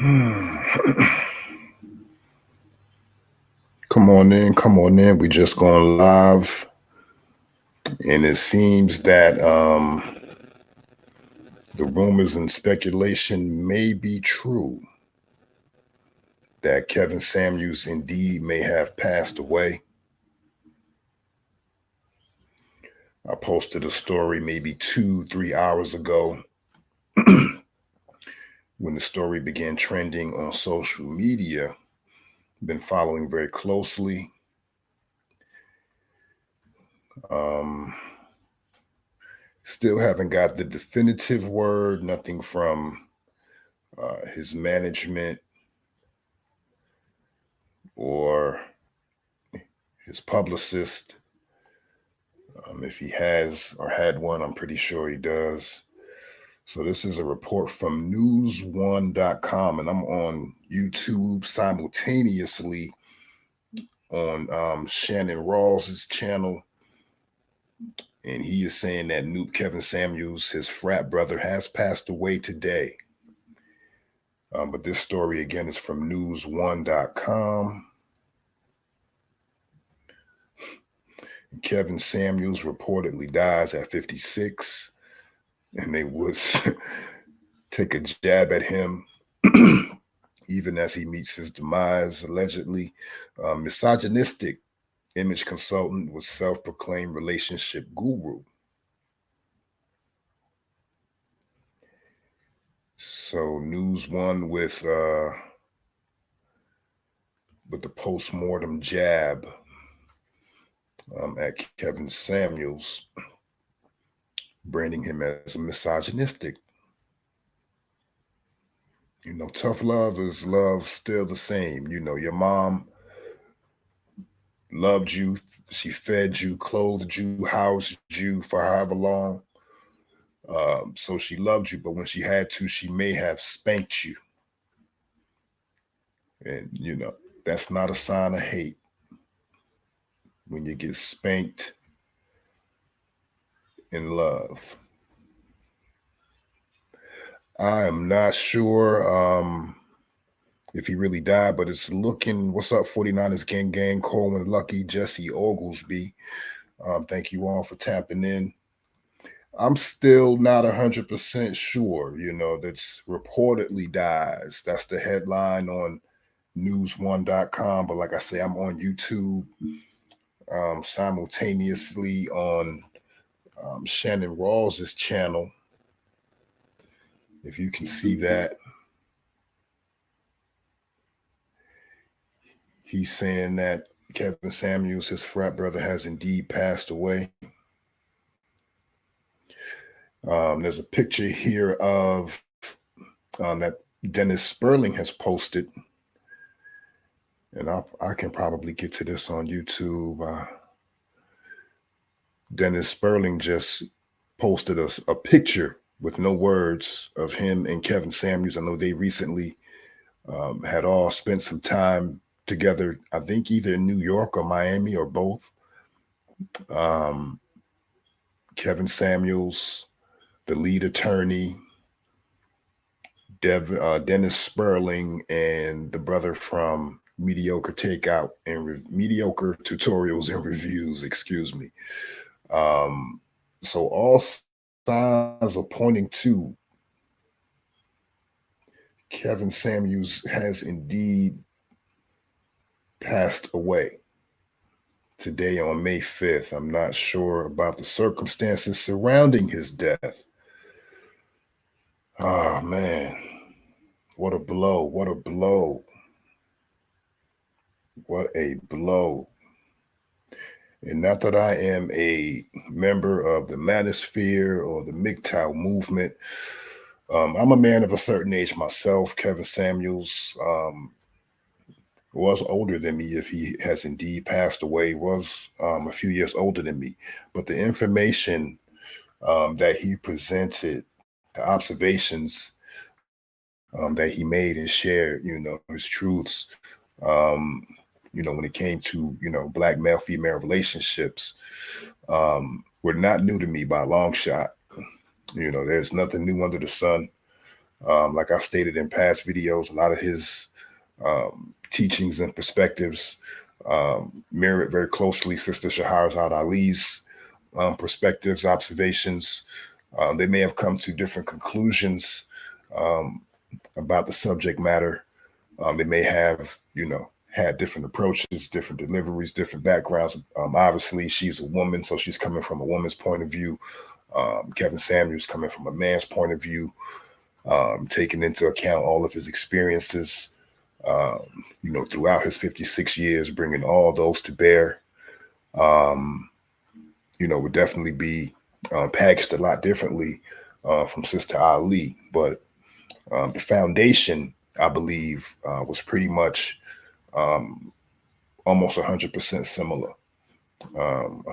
Come on in, come on in. We just going live, and it seems that the rumors and speculation may be true that Kevin Samuels indeed may have passed away. I posted a story maybe 3 hours ago when the story began trending on social media. Been following very closely. Um, Still haven't got the definitive word, nothing from his management or his publicist. If he has or had one, I'm pretty sure he does. So this is a report from news1.com, and I'm on YouTube simultaneously on Shannon Rawls's channel, and he is saying that Noob Kevin Samuels, his frat brother, has passed away today. But this story again is from news1.com. Kevin Samuels reportedly dies at 56, and they would take a jab at him even as he meets his demise, allegedly. Misogynistic image consultant was self-proclaimed relationship guru. So News One with the post-mortem jab at Kevin Samuels, branding him as a misogynistic. You know, tough love is love still the same. You know, your mom loved you, she fed you, clothed you, housed you for however long. So she loved you, but when she had to, she may have spanked you. And, you know, that's not a sign of hate. When you get spanked in love. I am not sure if he really died, but it's looking, what's up, 49ers gang, Coleman, Lucky, Jesse Oglesby. Thank you all for tapping in. I'm still not 100% sure, you know, that's reportedly dies. That's the headline on news1.com. But like I say, I'm on YouTube simultaneously on Shannon Rawls's channel. If you can see that, he's saying that Kevin Samuels, his frat brother, has indeed passed away. There's a picture here of that Dennis Sperling has posted, and I can probably get to this on YouTube. Dennis Sperling just posted a picture with no words of him and Kevin Samuels. I know they recently had all spent some time together, I think either in New York or Miami or both. Um, Kevin Samuels, the lead attorney, Dennis Sperling, and the brother from Mediocre Takeout and Mediocre Tutorials and Reviews, excuse me. So all signs are pointing to Kevin Samuels has indeed passed away today on May 5th. I'm not sure about the circumstances surrounding his death. Oh, man. What a blow. What a blow. What a blow. And not that I am a member of the Manosphere or the MGTOW movement. I'm a man of a certain age myself. Kevin Samuels was older than me, if he has indeed passed away, was a few years older than me. But the information that he presented, the observations that he made and shared, you know, his truths, um, you know, when it came to, you know, black male female relationships, were not new to me by a long shot. You know, there's nothing new under the sun. Like I've stated in past videos, a lot of his teachings and perspectives mirror it very closely Sister Shahrazad Ali's perspectives, observations. They may have come to different conclusions um, about the subject matter. They may have, had different approaches, different deliveries, different backgrounds. Obviously, she's a woman, so she's coming from a woman's point of view. Kevin Samuels coming from a man's point of view, taking into account all of his experiences, throughout his 56 years, bringing all those to bear. Would definitely be packaged a lot differently from Sister Ali. But the foundation, I believe, was pretty much almost 100% similar. Um,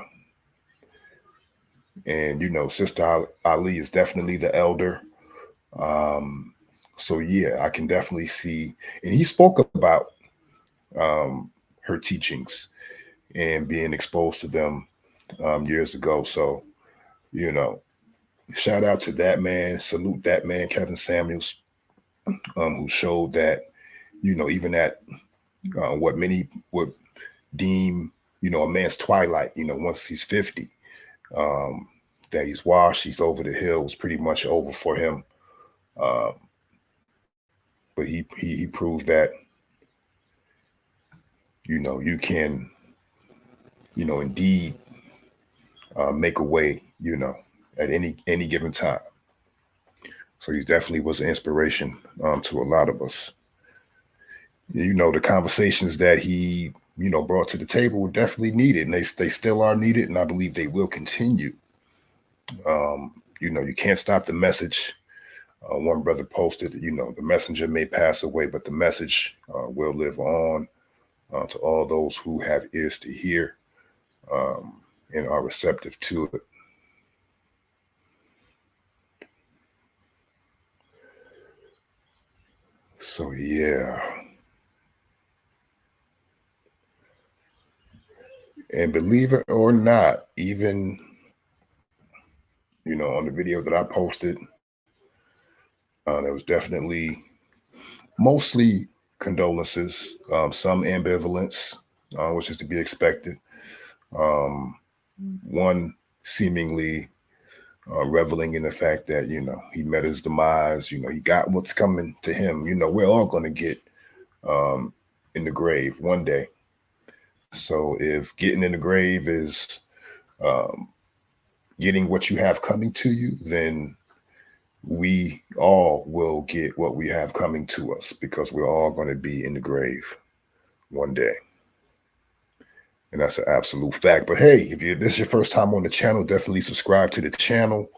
and Sister Ali is definitely the elder. So yeah, I can definitely see, and he spoke about her teachings and being exposed to them years ago. So, you know, shout out to that man, salute that man, Kevin Samuels, who showed that, even at what many would deem, a man's twilight, once he's 50, um, that he's washed, he's over the hill, was pretty much over for him. Uh, but he proved that, you can, indeed make a way, at any given time. So he definitely was an inspiration to a lot of us. The conversations that he, brought to the table were definitely needed, and they still are needed, and I believe they will continue. You can't stop the message. One brother posted, the messenger may pass away, but the message will live on to all those who have ears to hear and are receptive to it. So, yeah. And believe it or not, even, on the video that I posted, there was definitely mostly condolences, some ambivalence, which is to be expected. One seemingly reveling in the fact that, he met his demise, he got what's coming to him. We're all going to get in the grave one day. So if getting in the grave is getting what you have coming to you, then we all will get what we have coming to us, because we're all going to be in the grave one day. And that's an absolute fact. But hey, if this is your first time on the channel, definitely subscribe to the channel.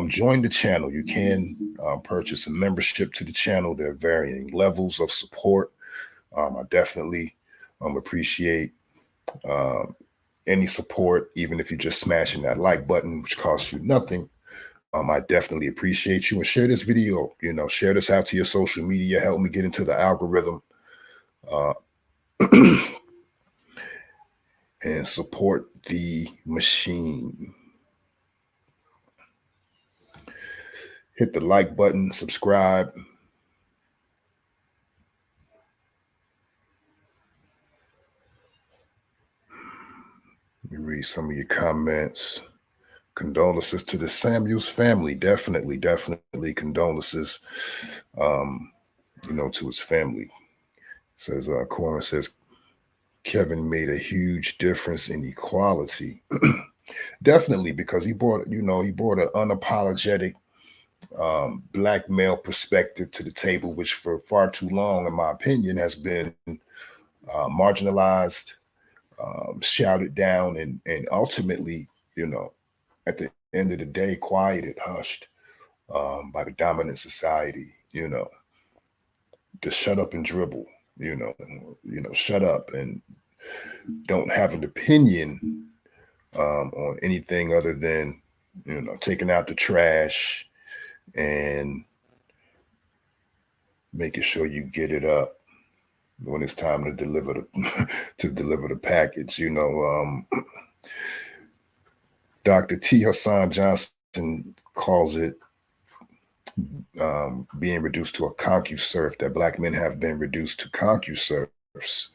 Join the channel. You can purchase a membership to the channel. There are varying levels of support. I definitely appreciate any support, even if you're just smashing that like button, which costs you nothing. I definitely appreciate you, and share this video, share this out to your social media, help me get into the algorithm, and support the machine. Hit the like button, subscribe. Let me read some of your comments. Condolences to the Samuels family. Definitely condolences, to his family. Says, Corin says, Kevin made a huge difference in equality. Definitely, because he brought an unapologetic black male perspective to the table, which for far too long, in my opinion, has been marginalized, shouted down, and ultimately, at the end of the day, quieted, hushed by the dominant society. To shut up and dribble. Shut up and don't have an opinion on anything other than, taking out the trash and making sure you get it up when it's time to deliver the package. Dr. T. Hassan Johnson calls it being reduced to a concuserf, that black men have been reduced to concuserfs.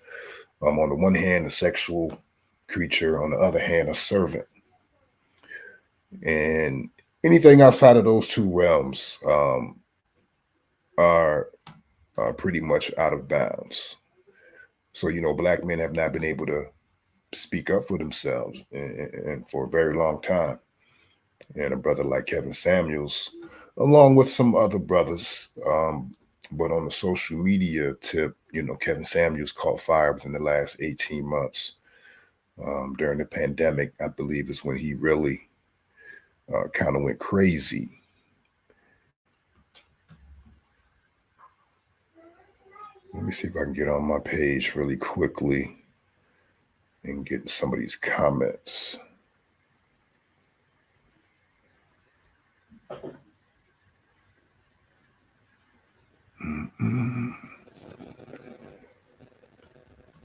On the one hand, a sexual creature, on the other hand, a servant. And anything outside of those two realms are, are pretty much out of bounds. So, black men have not been able to speak up for themselves and for a very long time. And a brother like Kevin Samuels, along with some other brothers, but on the social media tip, Kevin Samuels caught fire within the last 18 months. During the pandemic, I believe is when he really kind of went crazy. Let me see if I can get on my page really quickly and get some of these comments. Mm-mm.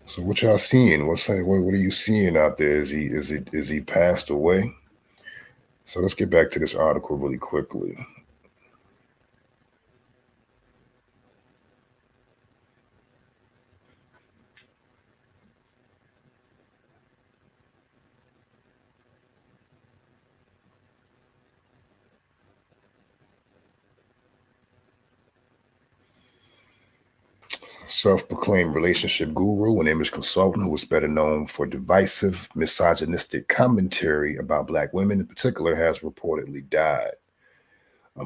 So what y'all seeing? What are you seeing out there? Is he passed away? So let's get back to this article really quickly. Self-proclaimed relationship guru and image consultant who was better known for divisive, misogynistic commentary about Black women in particular, has reportedly died.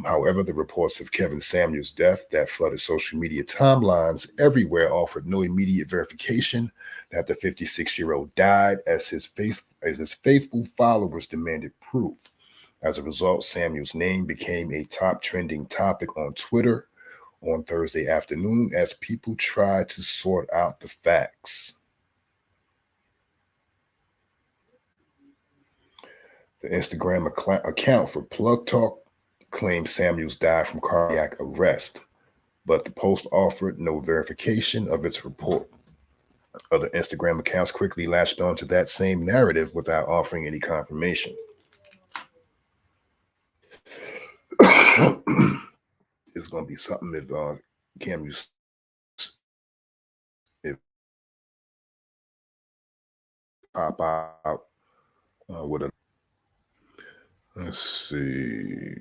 However, the reports of Kevin Samuels' death that flooded social media timelines everywhere offered no immediate verification that the 56-year-old died, as his faithful followers demanded proof. As a result, Samuels' name became a top trending topic on Twitter on Thursday afternoon as people tried to sort out the facts. The Instagram account for Plug Talk claimed Samuels died from cardiac arrest, but the post offered no verification of its report. Other Instagram accounts quickly latched onto that same narrative without offering any confirmation. It's going to be something if Cam you if pop out with a. Let's see.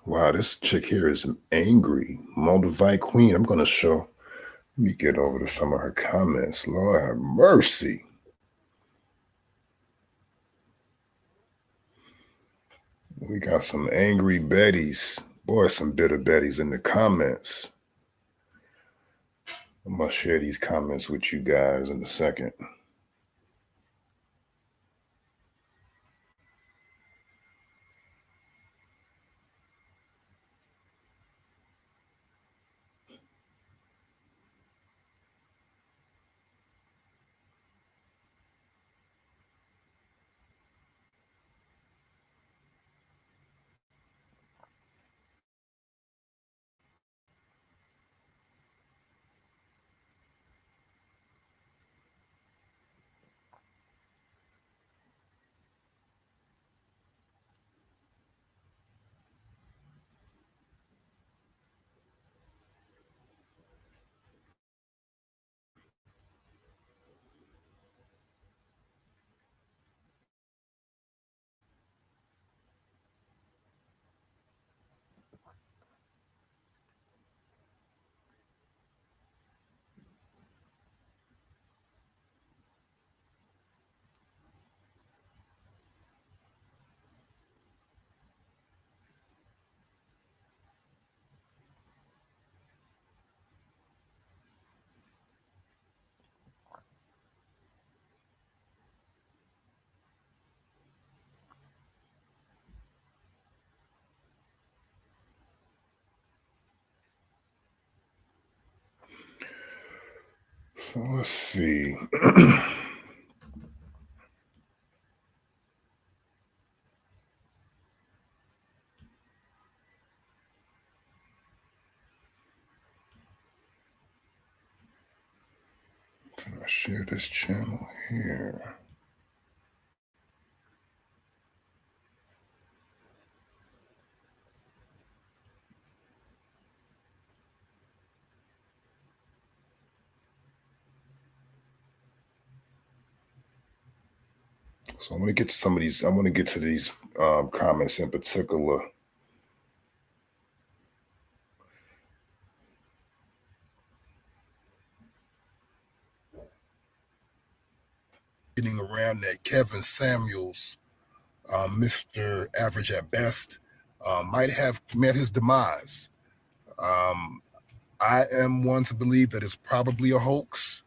Wow, this chick here is angry. Moldavite Queen. I'm going to show. Let me get over to some of her comments. Lord have mercy. We got some angry Bettys. Boy, some bitter Bettys in the comments. I'm going to share these comments with you guys in a second. So let's see. Can I share this channel here? So I want to get to some of these. I want to get to these comments in particular. Getting around that Kevin Samuels, Mr. Average at Best, might have met his demise. Um, I am one to believe that it's probably a hoax,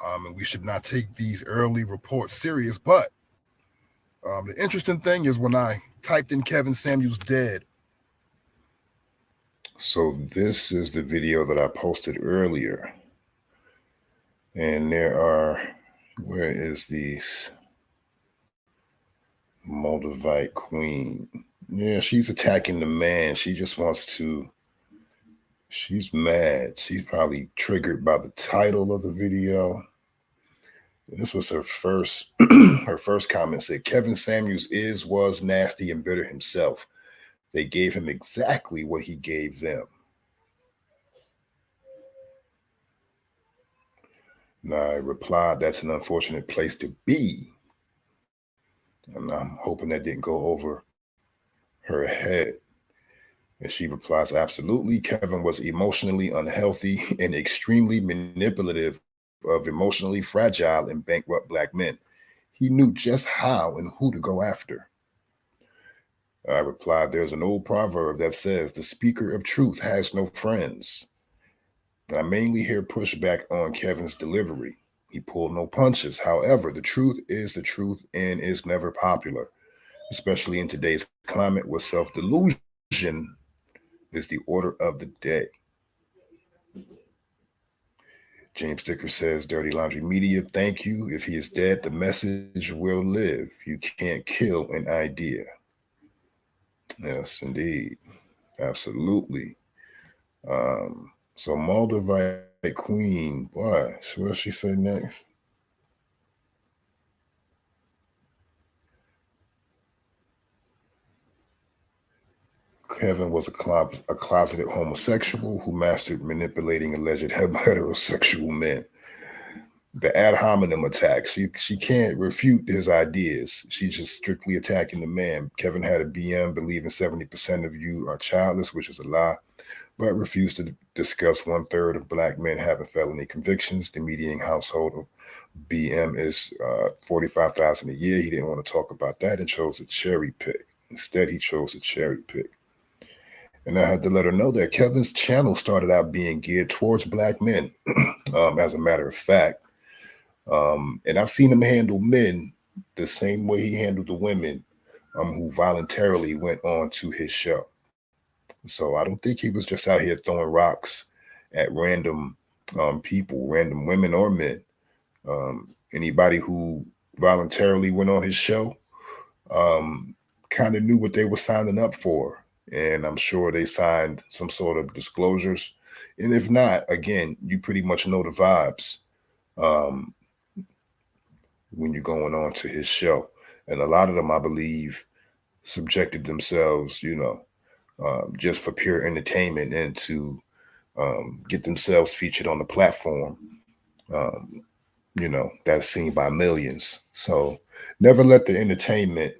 and we should not take these early reports serious. But the interesting thing is when I typed in Kevin Samuels dead. So this is the video that I posted earlier. And there are, where is these? Moldavite Queen. Yeah, she's attacking the man. She just wants to, she's mad. She's probably triggered by the title of the video. This was her first her first comment said Kevin Samuels was nasty and bitter himself. They gave him exactly what he gave them. And I replied, that's an unfortunate place to be. And I'm hoping that didn't go over her head. And she replies, absolutely. Kevin was emotionally unhealthy and extremely manipulative of emotionally fragile and bankrupt Black men. He knew just how and who to go after. I replied, there's an old proverb that says, the speaker of truth has no friends. And I mainly hear pushback on Kevin's delivery. He pulled no punches. However, the truth is the truth and is never popular, especially in today's climate where self-delusion is the order of the day. James Dicker says, Dirty Laundry Media, thank you. If he is dead, the message will live. You can't kill an idea. Yes, indeed. Absolutely. So Moldavite Queen, boy, what does she say next? Kevin was a closeted homosexual who mastered manipulating alleged heterosexual men. The ad hominem attack. She can't refute his ideas. She's just strictly attacking the man. Kevin had a BM believing 70% of you are childless, which is a lie, but refused to discuss 1/3 of Black men having felony convictions. The median household of BM is 45,000 a year. He didn't want to talk about that and chose a cherry pick. Instead, he chose a cherry pick. And I had to let her know that Kevin's channel started out being geared towards Black men, as a matter of fact. And I've seen him handle men the same way he handled the women who voluntarily went on to his show. So I don't think he was just out here throwing rocks at random people, random women or men. Anybody who voluntarily went on his show kind of knew what they were signing up for. And I'm sure they signed some sort of disclosures. And if not, again, you pretty much know the vibes when you're going on to his show. And a lot of them, I believe, subjected themselves, just for pure entertainment and to get themselves featured on the platform, that's seen by millions. So never let the entertainment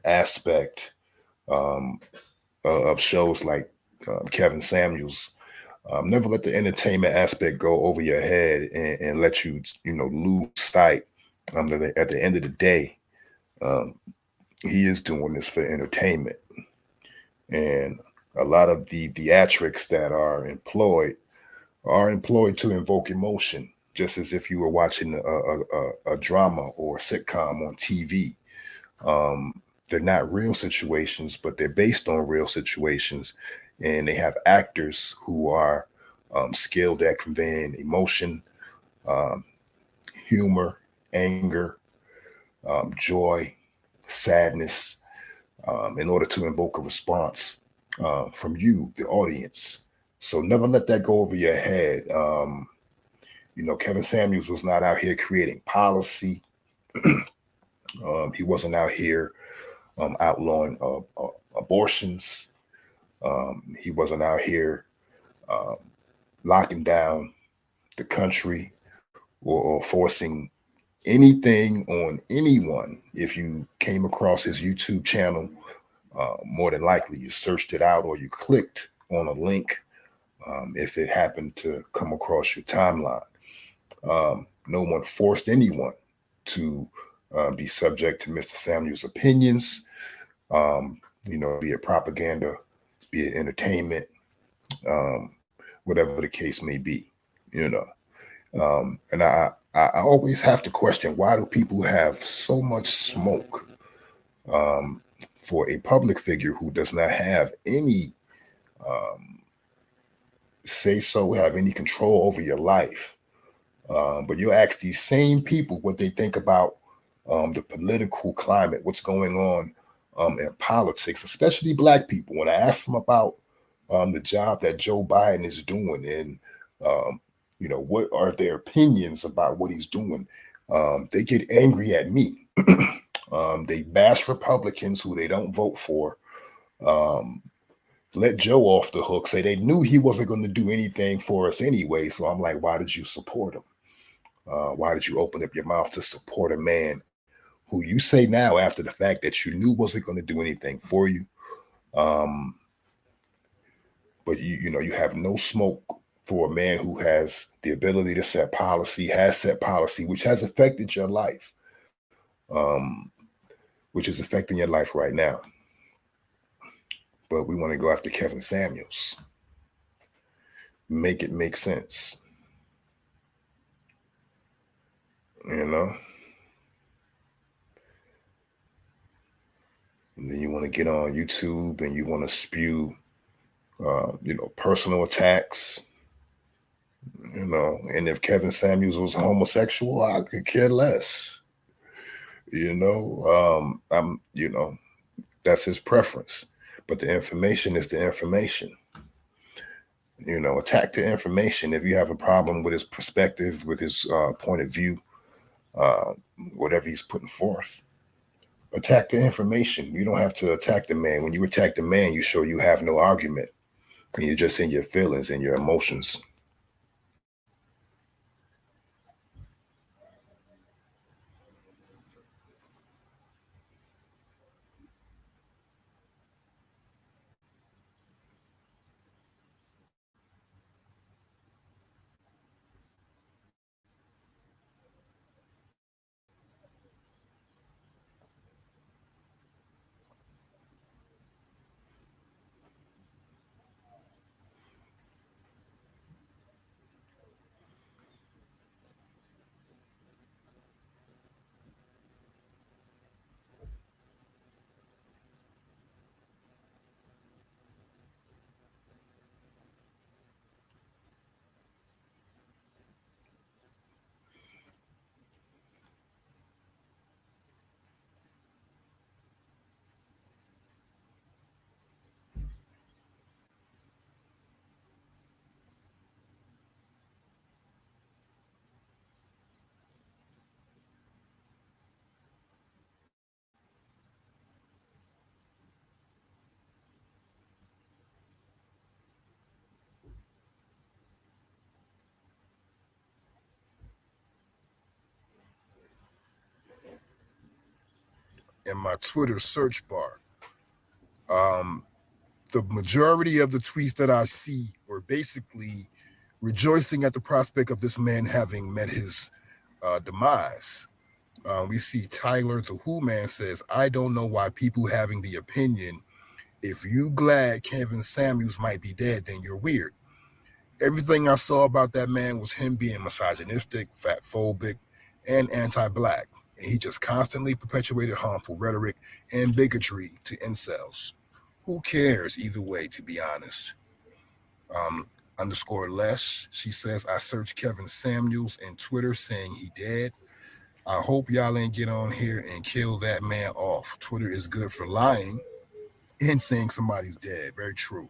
aspect of shows like Kevin Samuels, never let the entertainment aspect go over your head and let you, lose sight. That at the end of the day, he is doing this for entertainment. And a lot of the theatrics that are employed to invoke emotion, just as if you were watching a drama or a sitcom on TV. They're not real situations, but they're based on real situations. And they have actors who are skilled at conveying emotion, um, humor, anger, joy, sadness, in order to invoke a response from you, the audience. So never let that go over your head. Kevin Samuels was not out here creating policy. He wasn't out here outlawing abortions. He wasn't out here um, locking down the country or forcing anything on anyone. If you came across his YouTube channel, more than likely you searched it out or you clicked on a link if it happened to come across your timeline. No one forced anyone to be subject to Mr. Samuel's opinions, be it propaganda, be it entertainment, um, whatever the case may be, you know. And I always have to question, why do people have so much smoke um, for a public figure who does not have any um, say so, have any control over your life? But you ask these same people what they think about the political climate, what's going on in politics, especially Black people. When I ask them about the job that Joe Biden is doing, and um, what are their opinions about what he's doing, they get angry at me. They bash Republicans who they don't vote for. Um, let Joe off the hook, say they knew he wasn't going to do anything for us anyway. So I'm like, why did you support him? Why did you open up your mouth to support a man who you say now, after the fact, that you knew wasn't going to do anything for you? Um, but you have no smoke for a man who has the ability to set policy, has set policy, which has affected your life, um, which is affecting your life right now. But we want to go after Kevin Samuels. Make it make sense. You know? And then you want to get on YouTube and you want to spew, personal attacks. And if Kevin Samuels was homosexual, I could care less. That's his preference. But the information is the information. Attack the information. If you have a problem with his perspective, with his point of view, uh, whatever he's putting forth, attack the information. You don't have to attack the man. When you attack the man, you show you have no argument, and you're just in your feelings and your emotions. In my Twitter search bar, um, the majority of the tweets that I see were basically rejoicing at the prospect of this man having met his demise. We see Tyler the Who Man says, I don't know why people having the opinion, if you glad Kevin Samuels might be dead, then you're weird. Everything I saw about that man was him being misogynistic, fatphobic, and anti-Black. And he just constantly perpetuated harmful rhetoric and bigotry to incels. Who cares either way, to be honest? Underscore Lesh. She says, I searched Kevin Samuels in Twitter saying he dead. I hope y'all ain't get on here and kill that man off. Twitter is good for lying and saying somebody's dead. Very true.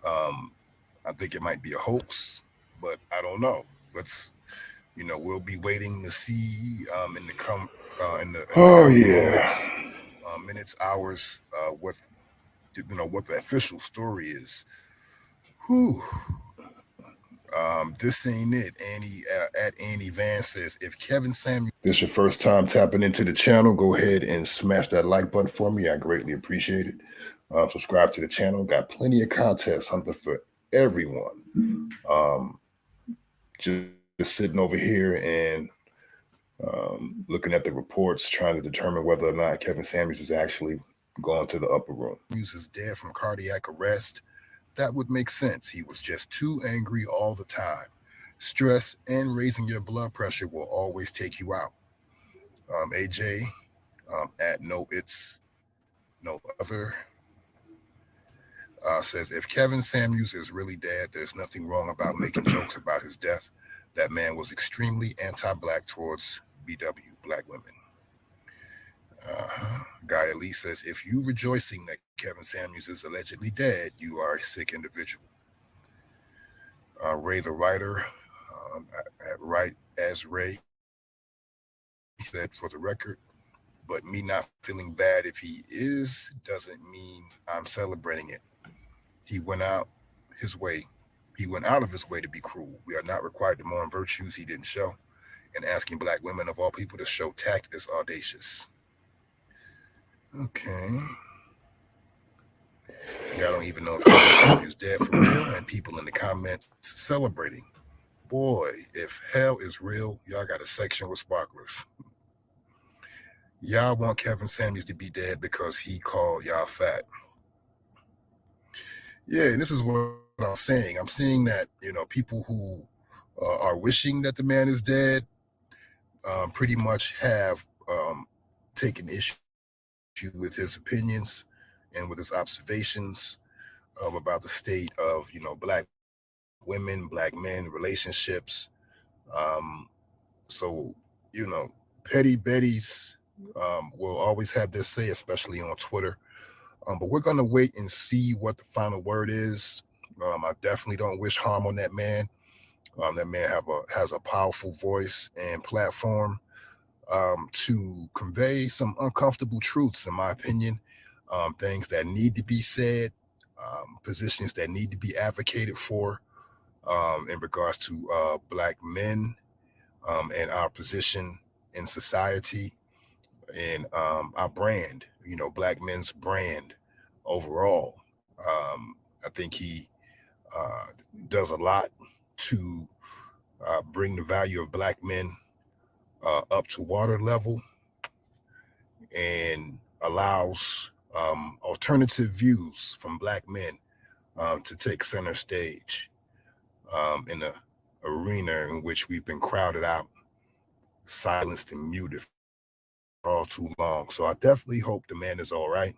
I think it might be a hoax, but I don't know. We'll be waiting to see in the coming minutes, hours, what the official story is. Whew. This ain't it. Annie at Annie Van says, if Kevin Samuel, this your first time tapping into the channel, go ahead and smash that like button for me. I greatly appreciate it. Subscribe to the channel. Got plenty of content, something for everyone. Just sitting over here and looking at the reports, trying to determine whether or not Kevin Samuels is actually gone to the upper room. Samuels is dead from cardiac arrest. That would make sense. He was just too angry all the time. Stress and raising your blood pressure will always take you out. AJ at No It's No Other says, if Kevin Samuels is really dead, there's nothing wrong about making jokes about his death. That man was extremely anti-black towards BW, black women. Guy Ali says, if you rejoicing that Kevin Samuels is allegedly dead, you are a sick individual. Ray the writer, right as Ray said, for the record, but me not feeling bad if he is doesn't mean I'm celebrating it. He went out of his way to be cruel. We are not required to mourn virtues he didn't show, and asking black women of all people to show tact is audacious. Okay. Y'all don't even know if Kevin Samuels dead for real, and people in the comments celebrating. Boy, if hell is real, y'all got a section with sparklers. Y'all want Kevin Samuels to be dead because he called y'all fat. Yeah, and this is what I'm saying. I'm seeing that, people who are wishing that the man is dead pretty much have taken issue with his opinions and with his observations about the state of, black women, black men, relationships. So, petty Betties will always have their say, especially on Twitter. But we're going to wait and see what the final word is. I definitely don't wish harm on that man. That man has a powerful voice and platform to convey some uncomfortable truths, in my opinion, things that need to be said, positions that need to be advocated for in regards to black men and our position in society and our brand, black men's brand overall. I think he does a lot to bring the value of black men up to water level and allows alternative views from black men to take center stage in an arena in which we've been crowded out, silenced, and muted for all too long. So I definitely hope the man is all right.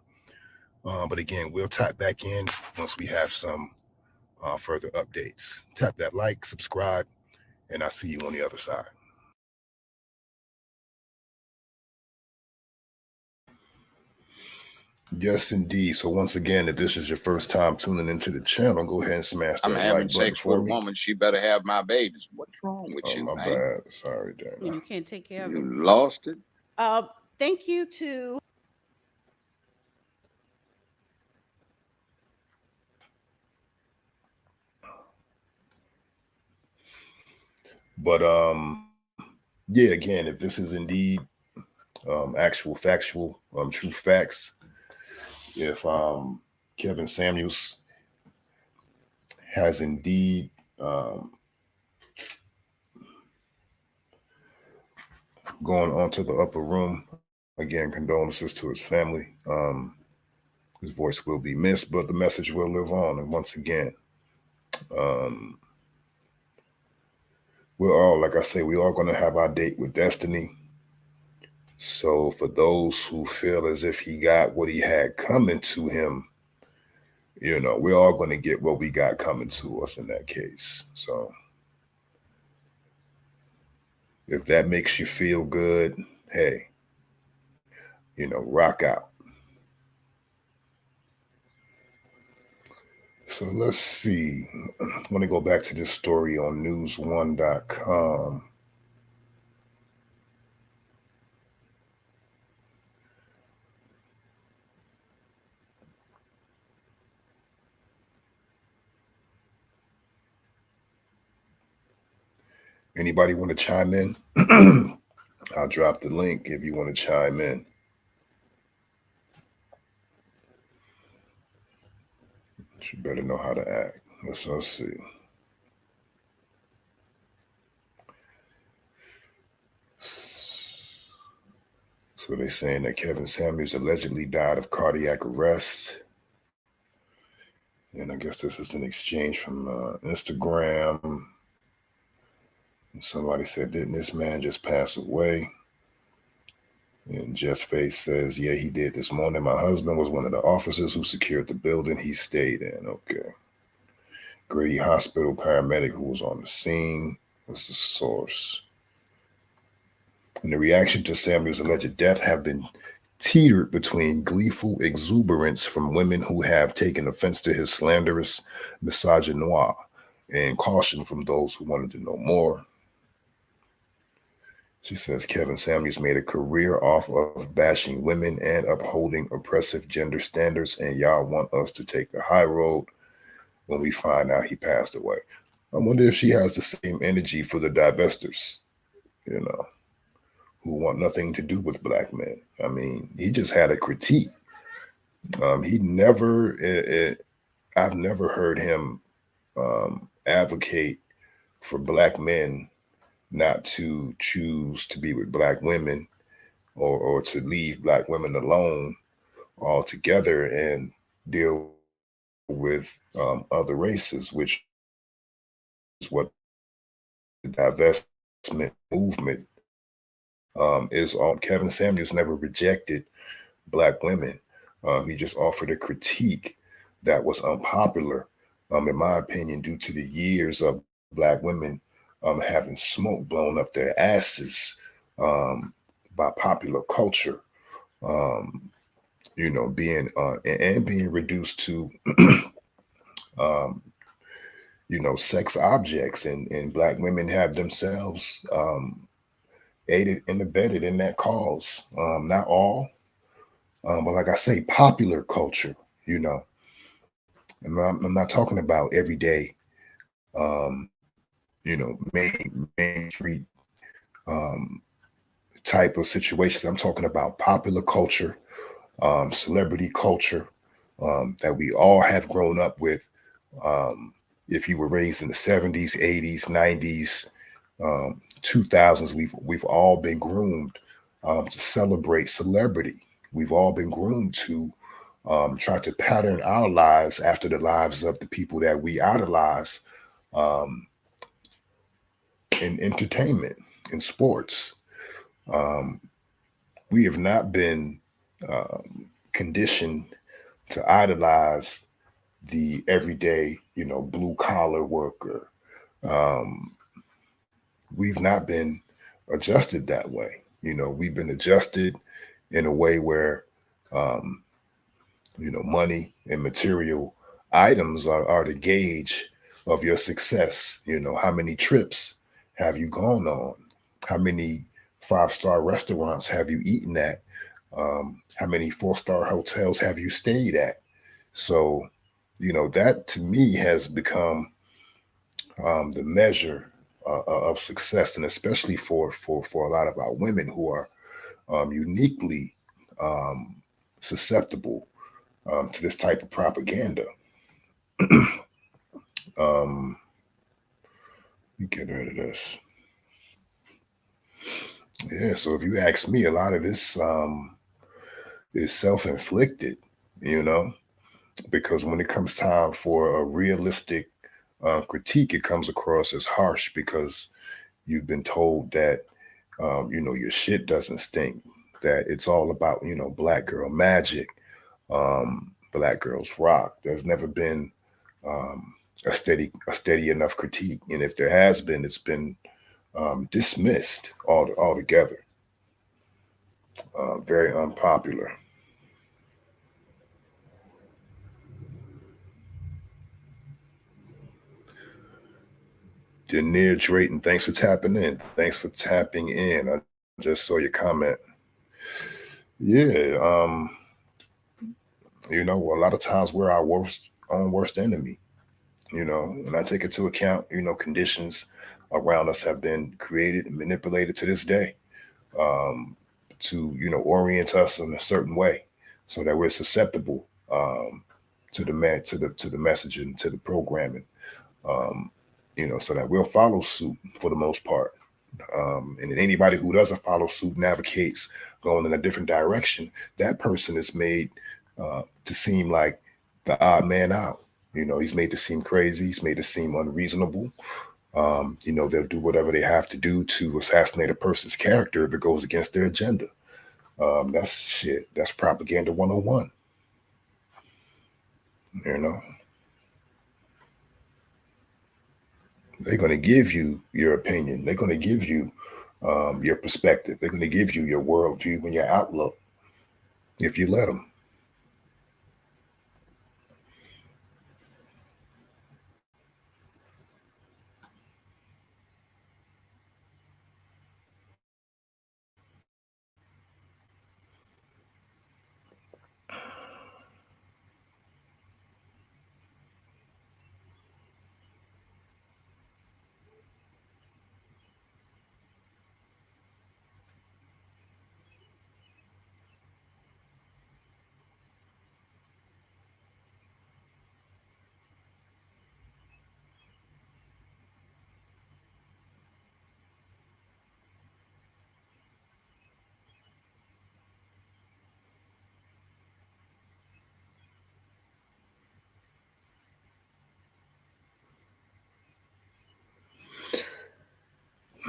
But again, we'll tap back in once we have some further updates. Tap that like, subscribe, and I'll see you on the other side. Yes, indeed. So once again, if this is your first time tuning into the channel, go ahead and smash that like button. I'm having sex with a woman. She better have my babies. What's wrong with you, my man? bad. Sorry, Dana. You can't take care of it. You lost it? Thank you to... But yeah, again, if this is indeed actual factual, true facts, if Kevin Samuels has indeed gone onto the upper room, again, condolences to his family. His voice will be missed, but the message will live on. And once again, we're all, like I say, we're all going to have our date with destiny. So for those who feel as if he got what he had coming to him You know, we're all going to get what we got coming to us in that case. So if that makes you feel good, hey, you know, rock out. So let's see. I want to go back to this story on news1.com. Anybody want to chime in? I'll drop the link if you want to chime in. You better know how to act. Let's see. So they're saying that Kevin Samuels allegedly died of cardiac arrest. And I guess this is an exchange from Instagram. And somebody said, didn't this man just pass away? And Jess Face says, yeah, he did this morning. My husband was one of the officers who secured the building he stayed in. Okay. Grady Hospital paramedic who was on the scene was the source. And the reaction to Samuel's alleged death have been teetered between gleeful exuberance from women who have taken offense to his slanderous misogynoir and caution from those who wanted to know more. She says Kevin Samuels made a career off of bashing women and upholding oppressive gender standards, and y'all want us to take the high road when we find out he passed away. I wonder if she has the same energy for the divestors, you know, who want nothing to do with black men. I mean, he just had a critique. He never, I've never heard him advocate for black men not to choose to be with black women or to leave black women alone altogether and deal with other races, which is what the divestment movement is on. Kevin Samuels never rejected black women. He just offered a critique that was unpopular, in my opinion, due to the years of black women having smoke blown up their asses by popular culture, you know, being and being reduced to, you know, sex objects, and black women have themselves aided and abetted in that cause. Not all, but like I say, popular culture, you know. I'm not talking about everyday, you know, main street type of situations. I'm talking about popular culture, celebrity culture that we all have grown up with. If you were raised in the 70s, 80s, 90s, 2000s, we've all been groomed to celebrate celebrity. We've all been groomed to try to pattern our lives after the lives of the people that we idolize in entertainment, in sports. We have not been conditioned to idolize the everyday, you know, blue collar worker. We've not been adjusted that way. You know, we've been adjusted in a way where, you know, money and material items are the gauge of your success. You know, how many trips have you gone on? How many five-star restaurants have you eaten at? How many four-star hotels have you stayed at? So, you know, that to me has become the measure of success, and especially for a lot of our women who are uniquely susceptible to this type of propaganda. Let me get rid of this. Yeah, so if you ask me, a lot of this is self-inflicted, you know, because when it comes time for a realistic critique, it comes across as harsh because you've been told that, you know, your shit doesn't stink, that it's all about, you know, black girl magic, Black Girls Rock. There's never been a steady enough critique, and if there has been, it's been dismissed altogether. Very unpopular. Denier Drayton, thanks for tapping in. Thanks for tapping in. I just saw your comment. Yeah, you know, a lot of times we're our worst enemy. You know, and I take into account, you know, conditions around us have been created and manipulated to this day, um, to, you know, orient us in a certain way so that we're susceptible to the messaging, to the programming, um, you know, so that we'll follow suit for the most part. And then anybody who doesn't follow suit navigates going in a different direction. That person is made to seem like the odd man out. You know, he's made to seem crazy. He's made to seem unreasonable. You know, they'll do whatever they have to do to assassinate a person's character if it goes against their agenda. That's shit. That's propaganda 101. You know, they're going to give you your opinion. They're going to give you your perspective. They're going to give you your worldview and your outlook if you let them.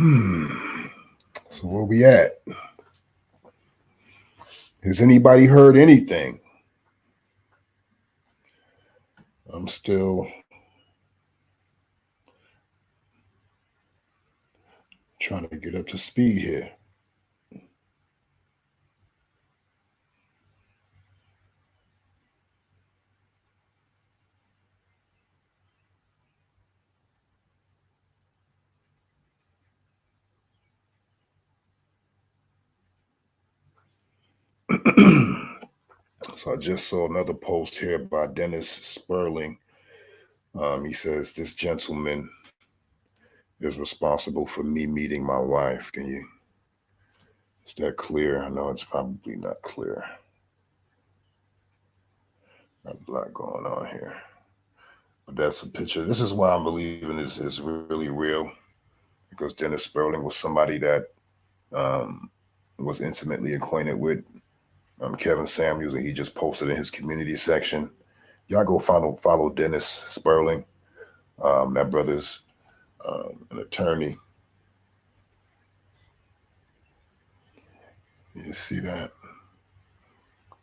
So where we at? Has anybody heard anything? I'm still trying to get up to speed here. So I just saw another post here by Dennis Sperling. He says this gentleman is responsible for me meeting my wife. Is that clear? I know it's probably not clear. Got a lot going on here. But that's a picture. This is why I'm believing this is really real, because Dennis Sperling was somebody that um, was intimately acquainted with Kevin Samuels, and he just posted in his community section. Y'all go follow Dennis Sperling. That brother's an attorney. You see that?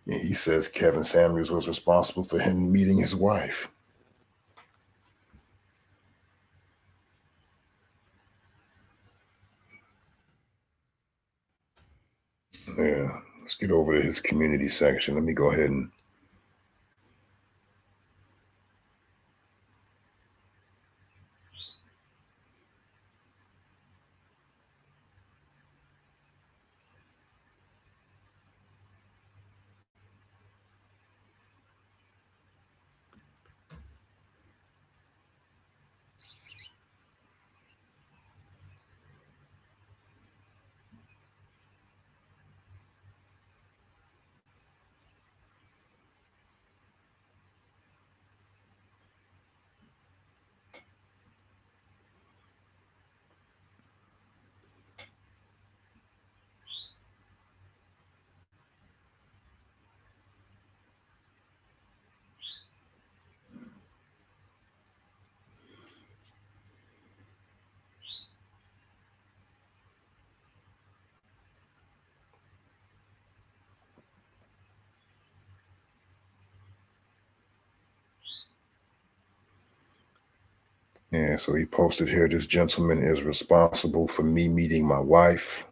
And he says Kevin Samuels was responsible for him meeting his wife. Yeah, let's get over to his community section. Let me go ahead and Yeah, so he posted here, this gentleman is responsible for me meeting my wife.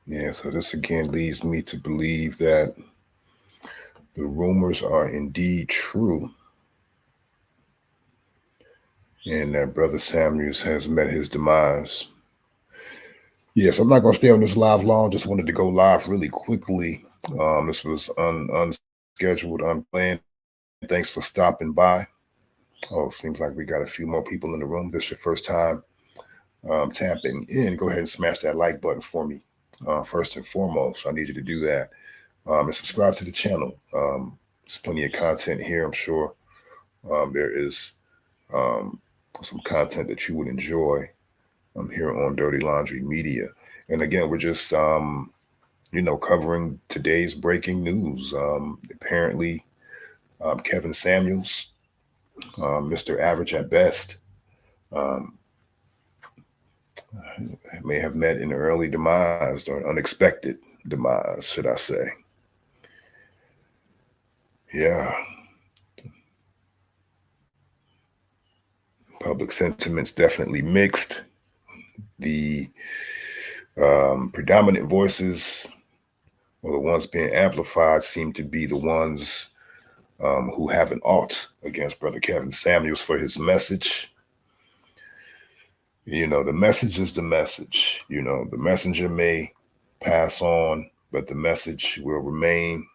Yeah, so this again leads me to believe that the rumors are indeed true and that Brother Samuels has met his demise. Yes, I'm not going to stay on this live long. Just wanted to go live really quickly. This was unscheduled, unplanned. Thanks for stopping by. Oh, seems like we got a few more people in the room. This is your first time tapping in. Go ahead and smash that like button for me. First and foremost, I need you to do that. And subscribe to the channel. There's plenty of content here. I'm sure there is some content that you would enjoy here on Dirty Laundry Media. And again, we're just covering today's breaking news. Apparently, Kevin Samuels, Mr. Average at Best, um, may have met an early demise or an unexpected demise, should I say. Yeah. Public sentiment's definitely mixed. The predominant voices, or the ones being amplified, seem to be the ones who have an alt against Brother Kevin Samuels for his message. The message is the message. The messenger may pass on, but the message will remain.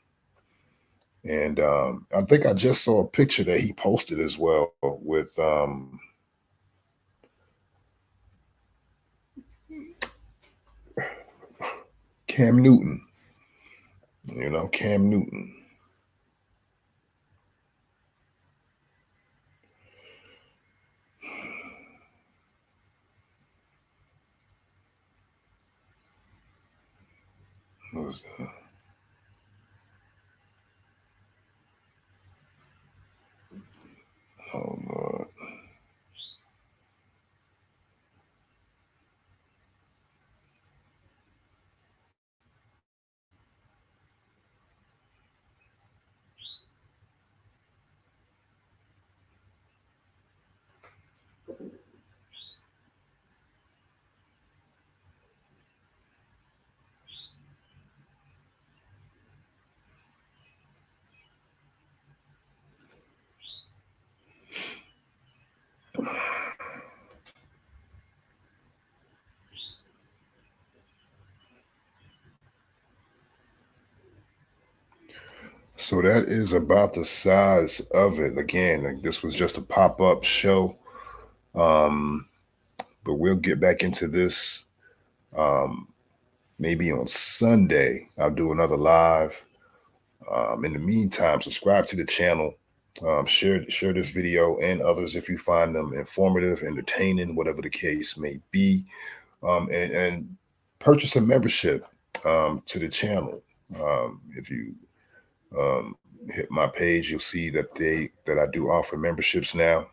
And I think I just saw a picture that he posted as well with Cam Newton. Cam Newton. What was that? Oh, Lord. So that is about the size of it. Again, like, this was just a pop-up show. But we'll get back into this maybe on Sunday. I'll do another live. In the meantime, subscribe to the channel. Share this video and others if you find them informative, entertaining, whatever the case may be. And purchase a membership to the channel. If you hit my page, you'll see that I do offer memberships now.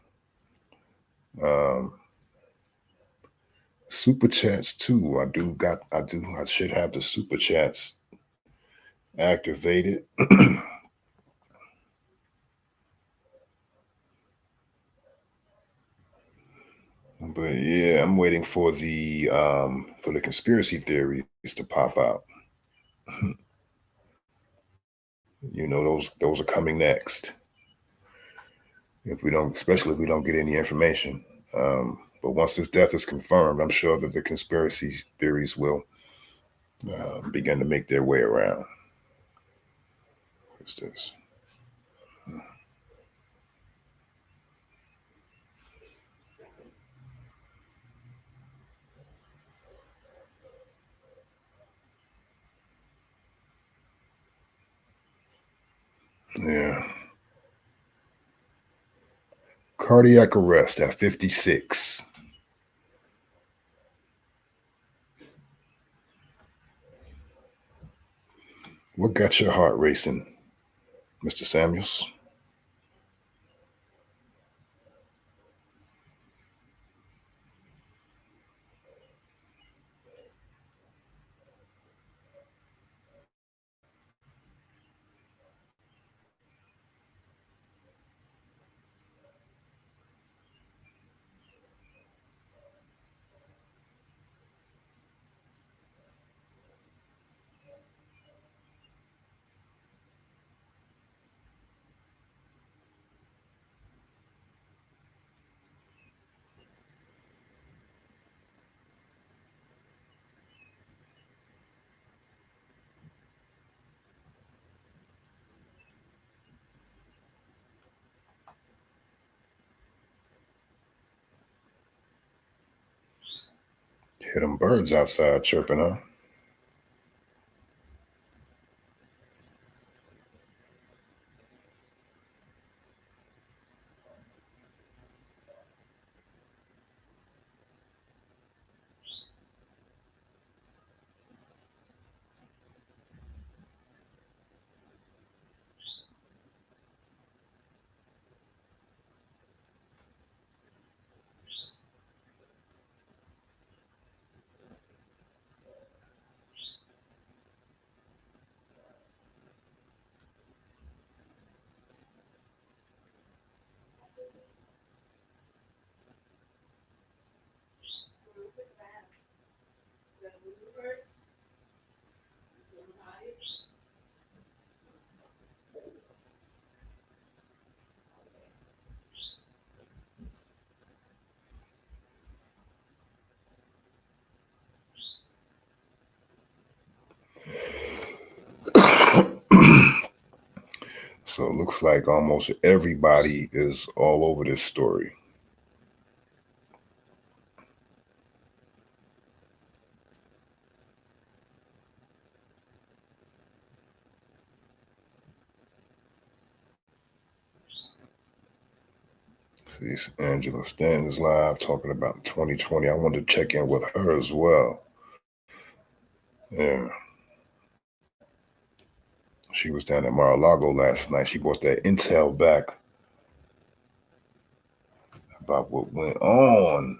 Super chats too. I should have the super chats activated. But yeah, I'm waiting for the conspiracy theories to pop out. Those are coming next. Especially if we don't get any information. But once this death is confirmed, I'm sure that the conspiracy theories will begin to make their way around. What's this? Yeah. Cardiac arrest at 56. What got your heart racing, Mr. Samuels? Hear them birds outside chirping, huh? So it looks like almost everybody is all over this story. See, Angela Stanton is live talking about 2020. I wanted to check in with her as well. Yeah. She was down at Mar-a-Lago last night. She brought that intel back about what went on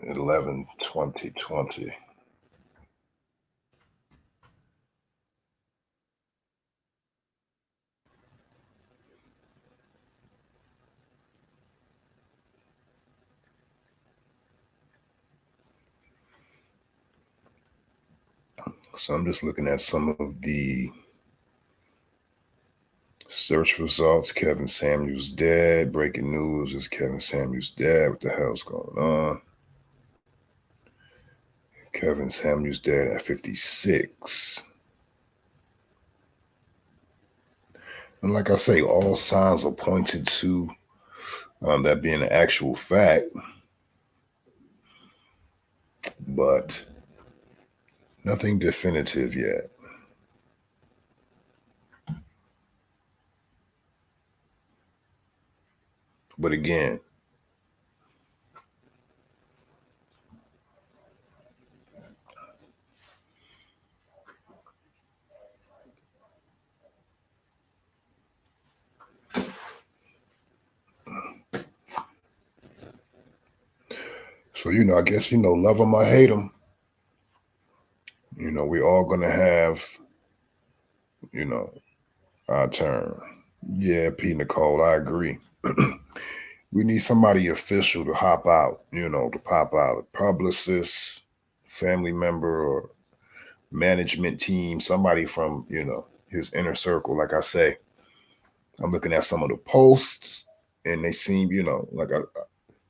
11/20/20. So I'm just looking at some of the search results. Kevin Samuels dead. Breaking news is Kevin Samuels dead. What the hell's going on? Kevin Samuels dead at 56. And like I say, all signs are pointed to that being an actual fact, but nothing definitive yet. But again, so, I guess, love them or hate them, we all going to have, our turn. Yeah, P. Nicole, I agree. We need somebody official to hop out, to pop out. A publicist, family member, or management team, somebody from, his inner circle. Like I say, I'm looking at some of the posts and they seem, like I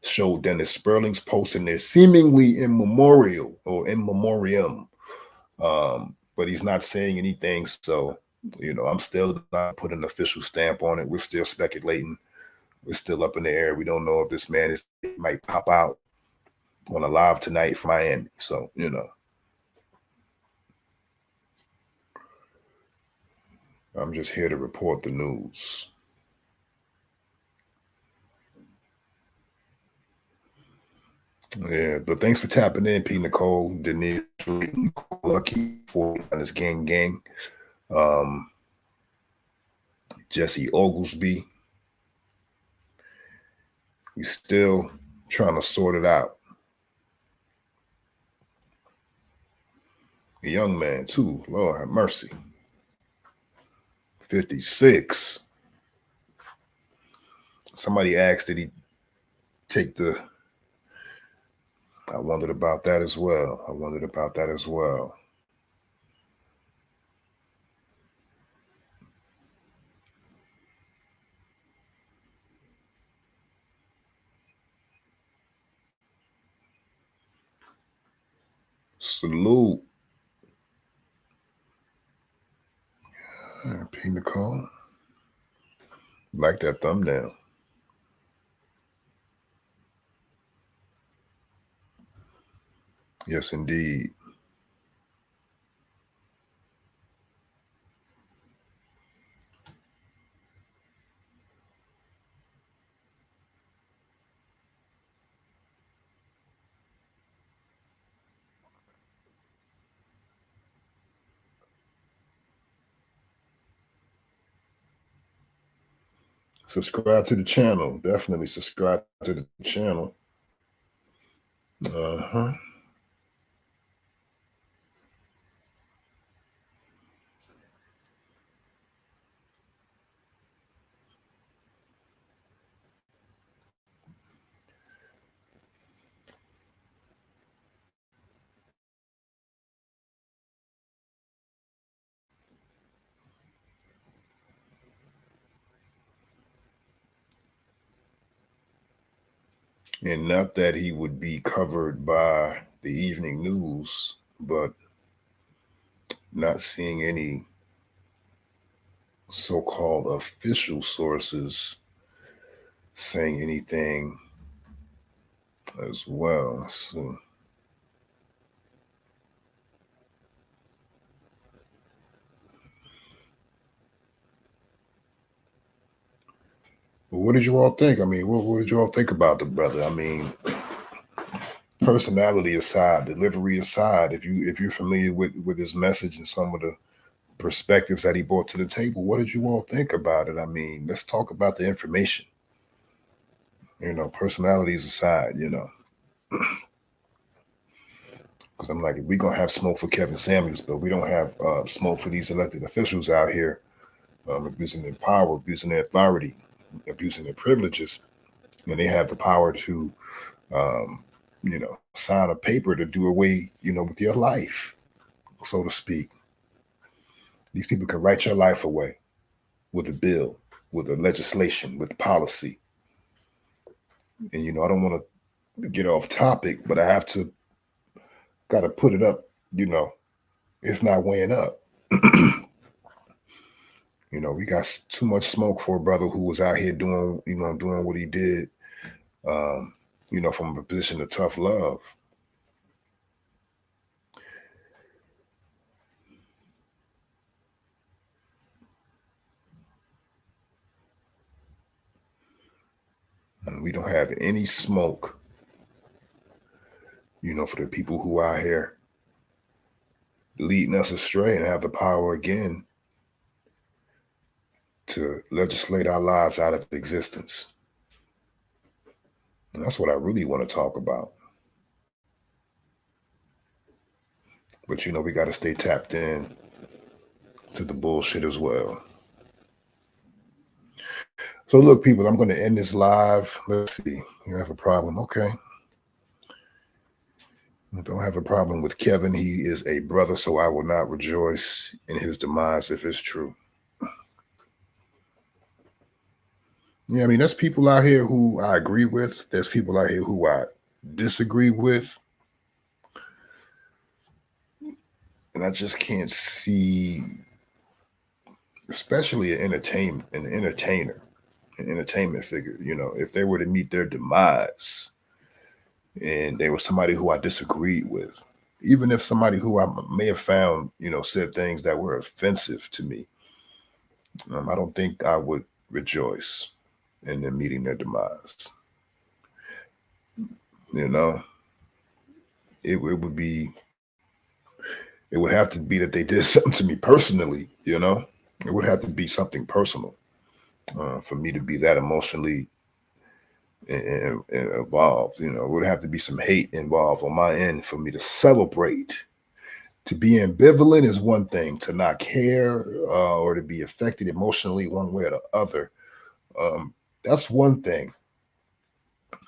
showed Dennis Sperling's post and they're seemingly in memorial or in memoriam. But he's not saying anything. So, I'm still not putting an official stamp on it. We're still speculating. We're still up in the air. We don't know if this man might pop out on a live tonight from Miami. So, I'm just here to report the news. Yeah, but thanks for tapping in, P. Nicole, Denise, Lucky for this gang. Jesse Oglesby. We still trying to sort it out. A young man, too. Lord have mercy. 56. Somebody asked, did he take the... I wondered about that as well. Salute. P. Nicole. Like that thumbnail. Yes, indeed. Subscribe to the channel. Definitely subscribe to the channel. Uh-huh. And not that he would be covered by the evening news, but not seeing any so-called official sources saying anything as well. So, what did you all think? I mean, what did you all think about the brother? I mean, personality aside, delivery aside, if you're familiar with his message and some of the perspectives that he brought to the table, what did you all think about it? I mean, let's talk about the information. Personalities aside, because I'm like, if we're gonna have smoke for Kevin Samuels, but we don't have smoke for these elected officials out here abusing their power, abusing their authority, abusing their privileges, and they have the power to, sign a paper to do away, with your life, so to speak. These people can write your life away with a bill, with a legislation, with policy. And I don't want to get off topic, but I have to gotta put it up. It's not weighing up. We got too much smoke for a brother who was out here doing what he did, from a position of tough love. And we don't have any smoke, for the people who are here leading us astray and have the power again to legislate our lives out of existence. And that's what I really want to talk about. But we got to stay tapped in to the bullshit as well. So look, people, I'm going to end this live. Let's see. You have a problem? Okay. I don't have a problem with Kevin. He is a brother, so I will not rejoice in his demise if it's true. Yeah, I mean, there's people out here who I agree with. There's people out here who I disagree with. And I just can't see, especially an entertainer, an entertainment figure, if they were to meet their demise and they were somebody who I disagreed with, even if somebody who I may have found, said things that were offensive to me, I don't think I would rejoice in them meeting their demise. It would have to be that they did something to me personally, it would have to be something personal for me to be that emotionally involved. It would have to be some hate involved on my end for me to celebrate. To be ambivalent is one thing. To not care or to be affected emotionally one way or the other, that's one thing.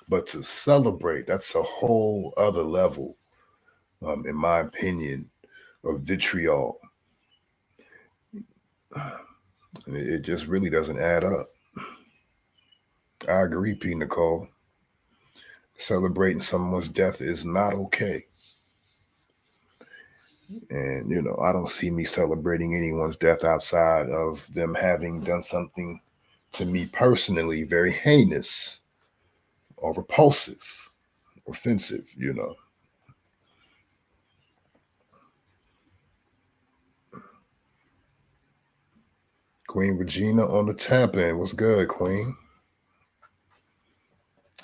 But to celebrate, that's a whole other level, in my opinion, of vitriol. And it just really doesn't add up. I agree, P. Nicole. Celebrating someone's death is not okay. And, I don't see me celebrating anyone's death outside of them having done something to me personally very heinous or repulsive, offensive, Queen Regina on the tap in. What's good, Queen?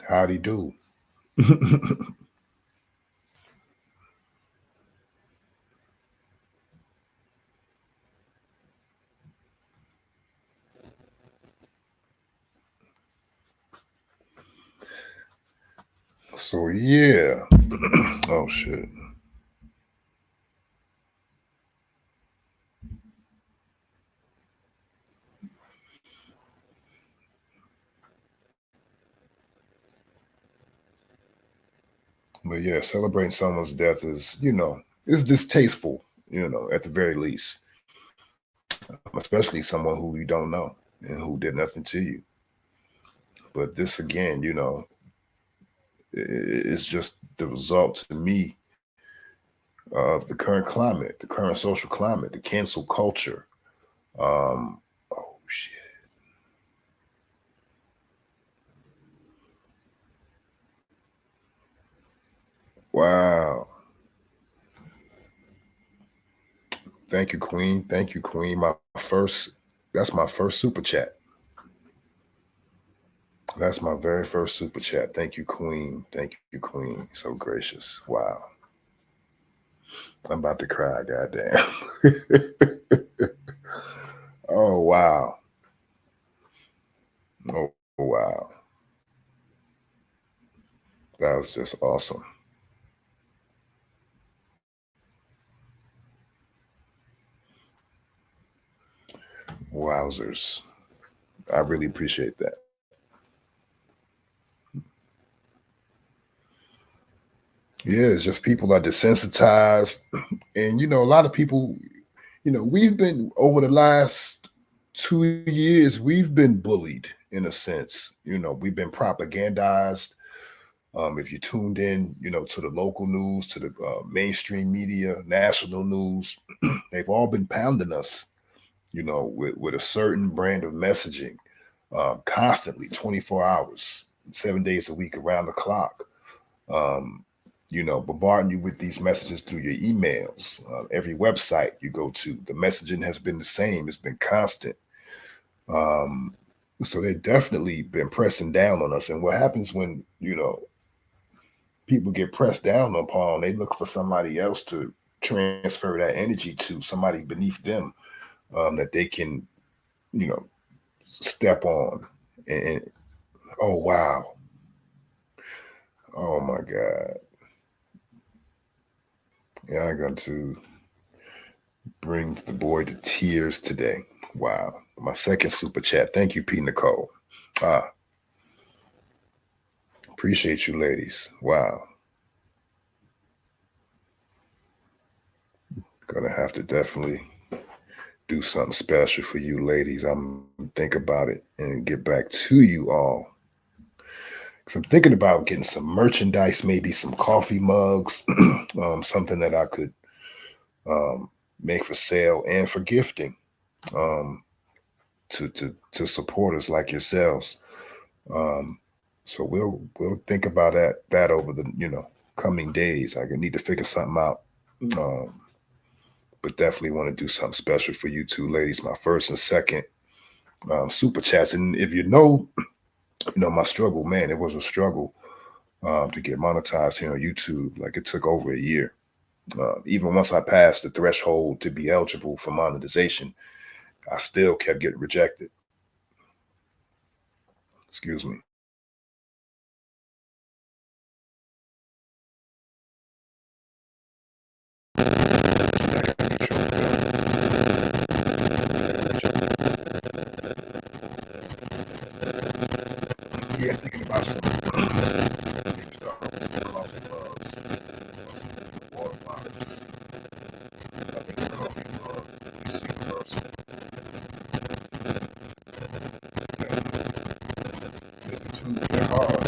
Howdy do. So yeah. Oh shit. But yeah, celebrating someone's death is, is distasteful, at the very least. Especially someone who you don't know and who did nothing to you. But this again, it's just the result to me of the current climate, the current social climate, the cancel culture. Oh shit. Wow. Thank you, Queen. Thank you, Queen. That's my first super chat. That's my very first super chat. Thank you, Queen. Thank you, Queen. So gracious. Wow. I'm about to cry, goddamn. Oh wow. Oh wow. That was just awesome. Wowzers. I really appreciate that. Yeah, it's just people are desensitized. And a lot of people, we've been over the last 2 years, we've been bullied in a sense. We've been propagandized. If you tuned in, to the local news, to the mainstream media, national news, they've all been pounding us, with a certain brand of messaging, constantly 24 hours, 7 days a week, around the clock. Um, bombarding you with these messages through your emails, every website you go to. The messaging has been the same. It's been constant. So they've definitely been pressing down on us. And what happens when, people get pressed down upon, they look for somebody else to transfer that energy to, somebody beneath them, that they can, you know, step on. And oh, wow. Oh, my God. Yeah, I got to bring the boy to tears today. Wow. My second super chat. Thank you, P. Nicole. Appreciate you, ladies. Wow. Gonna have to definitely do something special for you, ladies. I'm think about it and get back to you all. Because I'm thinking about getting some merchandise, maybe some coffee mugs, something that I could make for sale and for gifting, um, to supporters like yourselves. Um, so we'll think about that over the coming days. I need to figure something out. Um, but definitely want to do something special for you two ladies. My first and second super chats. And if my struggle, man, it was a struggle to get monetized here on YouTube. Like it took over a year. Even once I passed the threshold to be eligible for monetization, I still kept getting rejected. Excuse me. Yeah, thinking about some coffee mugs, water bottles. I think the coffee mug is universal. They're hard.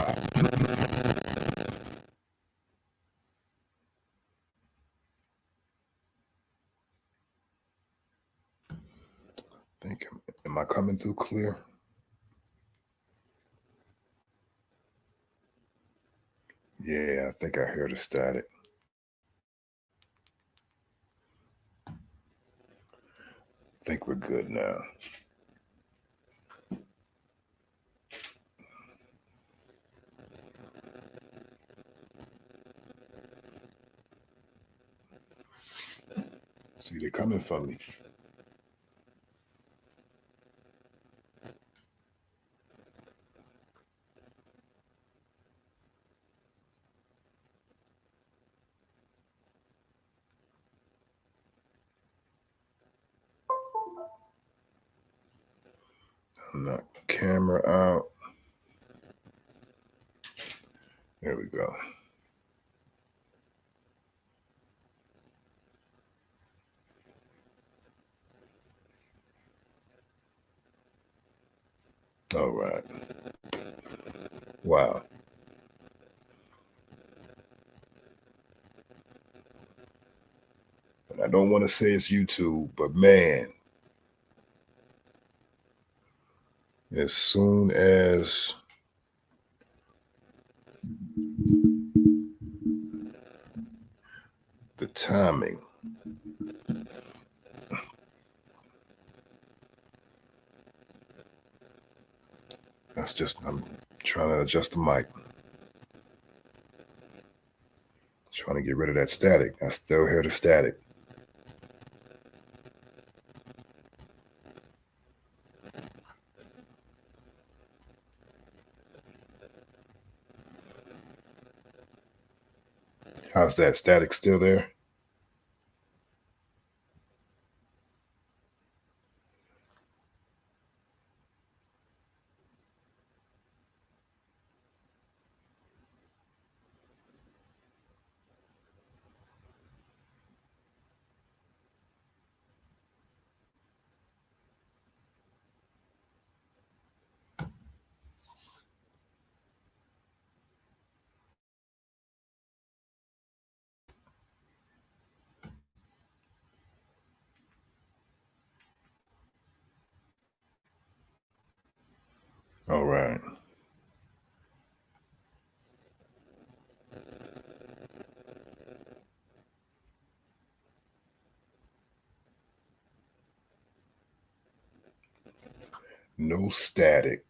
spot. Think, am I coming through clear? Yeah, I think I heard the static. I think we're good now. See, they're coming from me. Knock the camera out. There we go. All right. Wow. And I don't want to say it's YouTube, but man, as soon as the timing, that's just, I'm trying to adjust the mic. Trying to get rid of that static. I still hear the static. How's that? Static still there? All right. No static.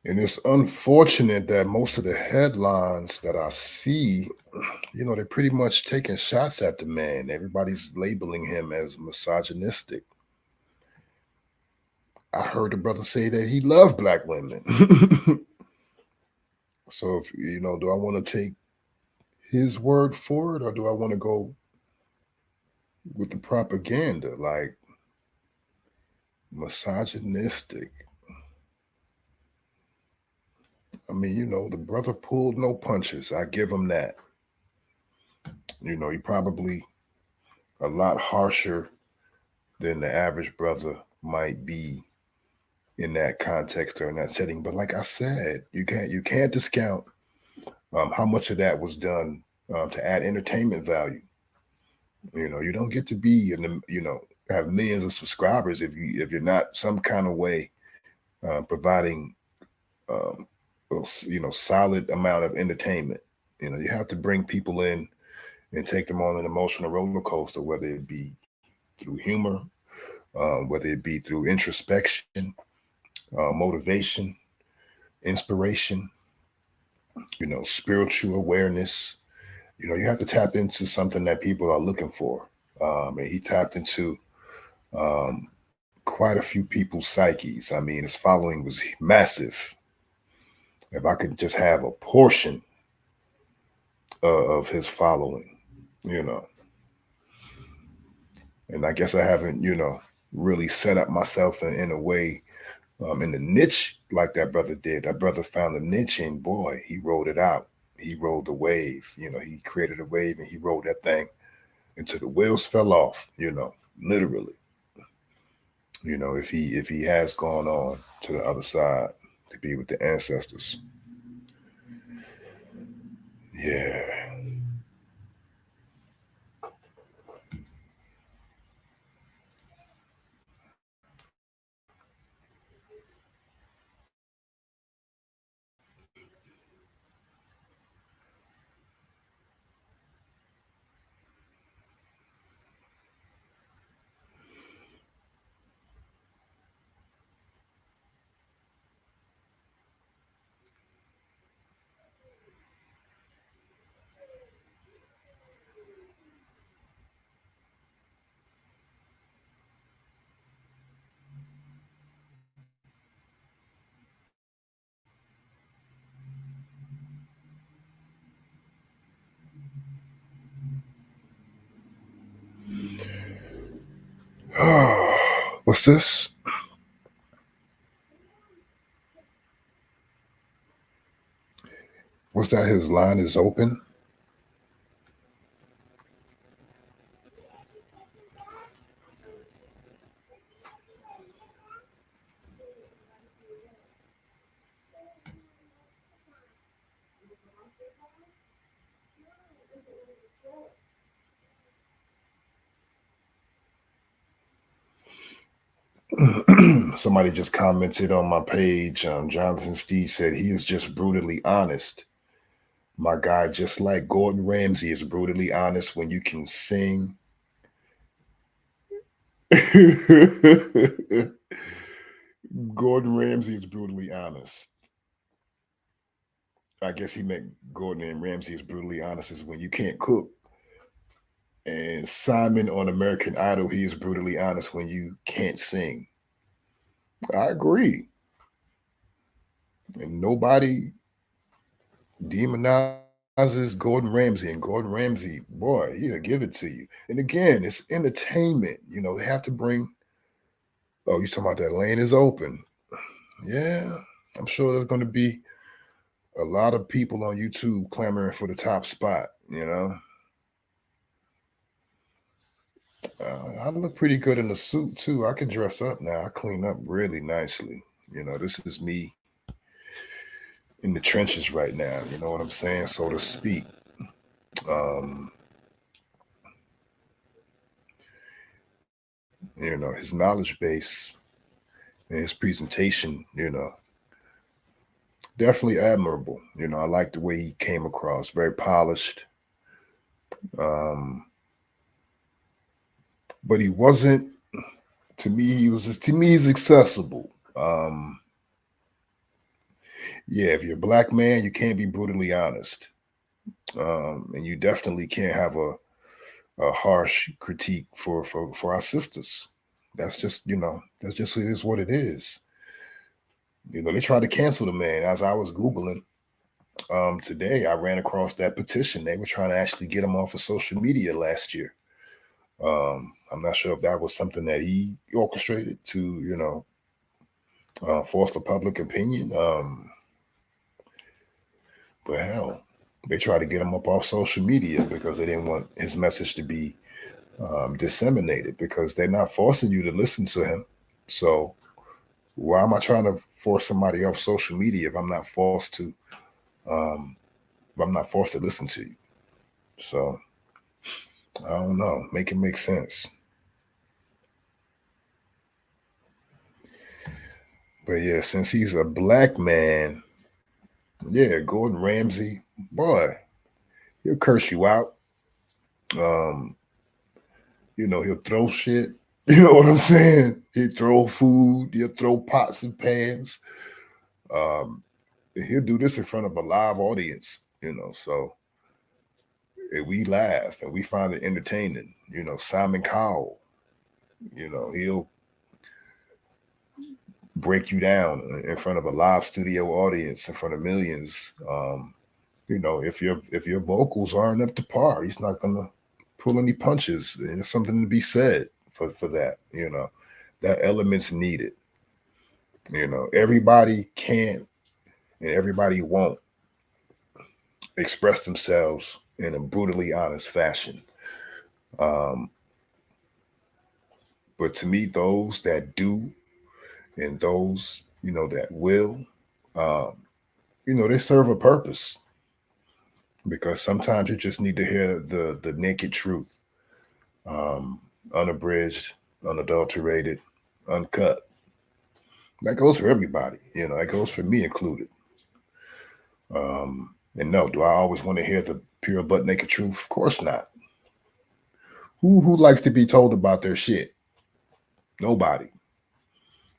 And it's unfortunate that most of the headlines that I see, they're pretty much taking shots at the man. Everybody's labeling him as misogynistic. I heard the brother say that he loved black women. So, do I want to take his word for it, or do I want to go with the propaganda? Like, misogynistic. I mean, the brother pulled no punches. I give him that. He probably a lot harsher than the average brother might be in that context or in that setting. But like I said, you can't discount how much of that was done to add entertainment value. You don't get to be in the have millions of subscribers if you're not some kind of way providing solid amount of entertainment. You have to bring people in and take them on an emotional roller coaster, whether it be through humor, whether it be through introspection, motivation, inspiration, spiritual awareness. You have to tap into something that people are looking for. And he tapped into quite a few people's psyches. I mean, his following was massive. If I could just have a portion of his following, you know. And I guess I haven't, really set up myself in a way, in the niche like that brother did. That brother found a niche and boy, he rode it out. He rode the wave, he created a wave and he rode that thing until the wheels fell off, literally. If he has gone on to the other side to be with the ancestors. Yeah. What's this? What's that? His line is open. Somebody just commented on my page. Jonathan Steve said he is just brutally honest. My guy, just like Gordon Ramsay is brutally honest when you can sing. Gordon Ramsay is brutally honest. I guess he meant Gordon and Ramsay is brutally honest is when you can't cook. And Simon on American Idol, he is brutally honest when you can't sing. I agree. And nobody demonizes Gordon Ramsay. And Gordon Ramsay, boy, he'll give it to you. And again, it's entertainment. They have to bring. Oh, you talking about that lane is open? Yeah, I'm sure there's going to be a lot of people on YouTube clamoring for the top spot. I look pretty good in the suit too. I can dress up now. I clean up really nicely. This is me in the trenches right now. You know what I'm saying, so to speak. Um, his knowledge base and his presentation, definitely admirable. I like the way he came across, very polished. But he wasn't, to me, he's accessible. Yeah, if you're a black man, you can't be brutally honest. And you definitely can't have a harsh critique for our sisters. That's just, that's just it is what it is. They tried to cancel the man. As I was Googling today, I ran across that petition. They were trying to actually get him off of social media last year. I'm not sure if that was something that he orchestrated to, force the public opinion. But hell, they tried to get him up off social media because they didn't want his message to be disseminated, because they're not forcing you to listen to him. So why am I trying to force somebody off social media if I'm not forced to listen to you? So I don't know. Make it make sense. But yeah, since he's a black man, yeah, Gordon Ramsay, boy, he'll curse you out. He'll throw shit. You know what I'm saying? He'll throw food, he'll throw pots and pans. He'll do this in front of a live audience, so and we laugh and we find it entertaining. Simon Cowell, he'll break you down in front of a live studio audience in front of millions. If your vocals aren't up to par, he's not gonna pull any punches. And there's something to be said for that. That element's needed. Everybody can't and everybody won't express themselves in a brutally honest fashion. Um, but to me, those that do and those, that will, um, they serve a purpose, because sometimes you just need to hear the naked truth, um, unabridged, unadulterated, uncut. That goes for everybody. That goes for me included. And no, do I always want to hear the pure butt naked truth? Of course not. Who likes to be told about their shit? Nobody.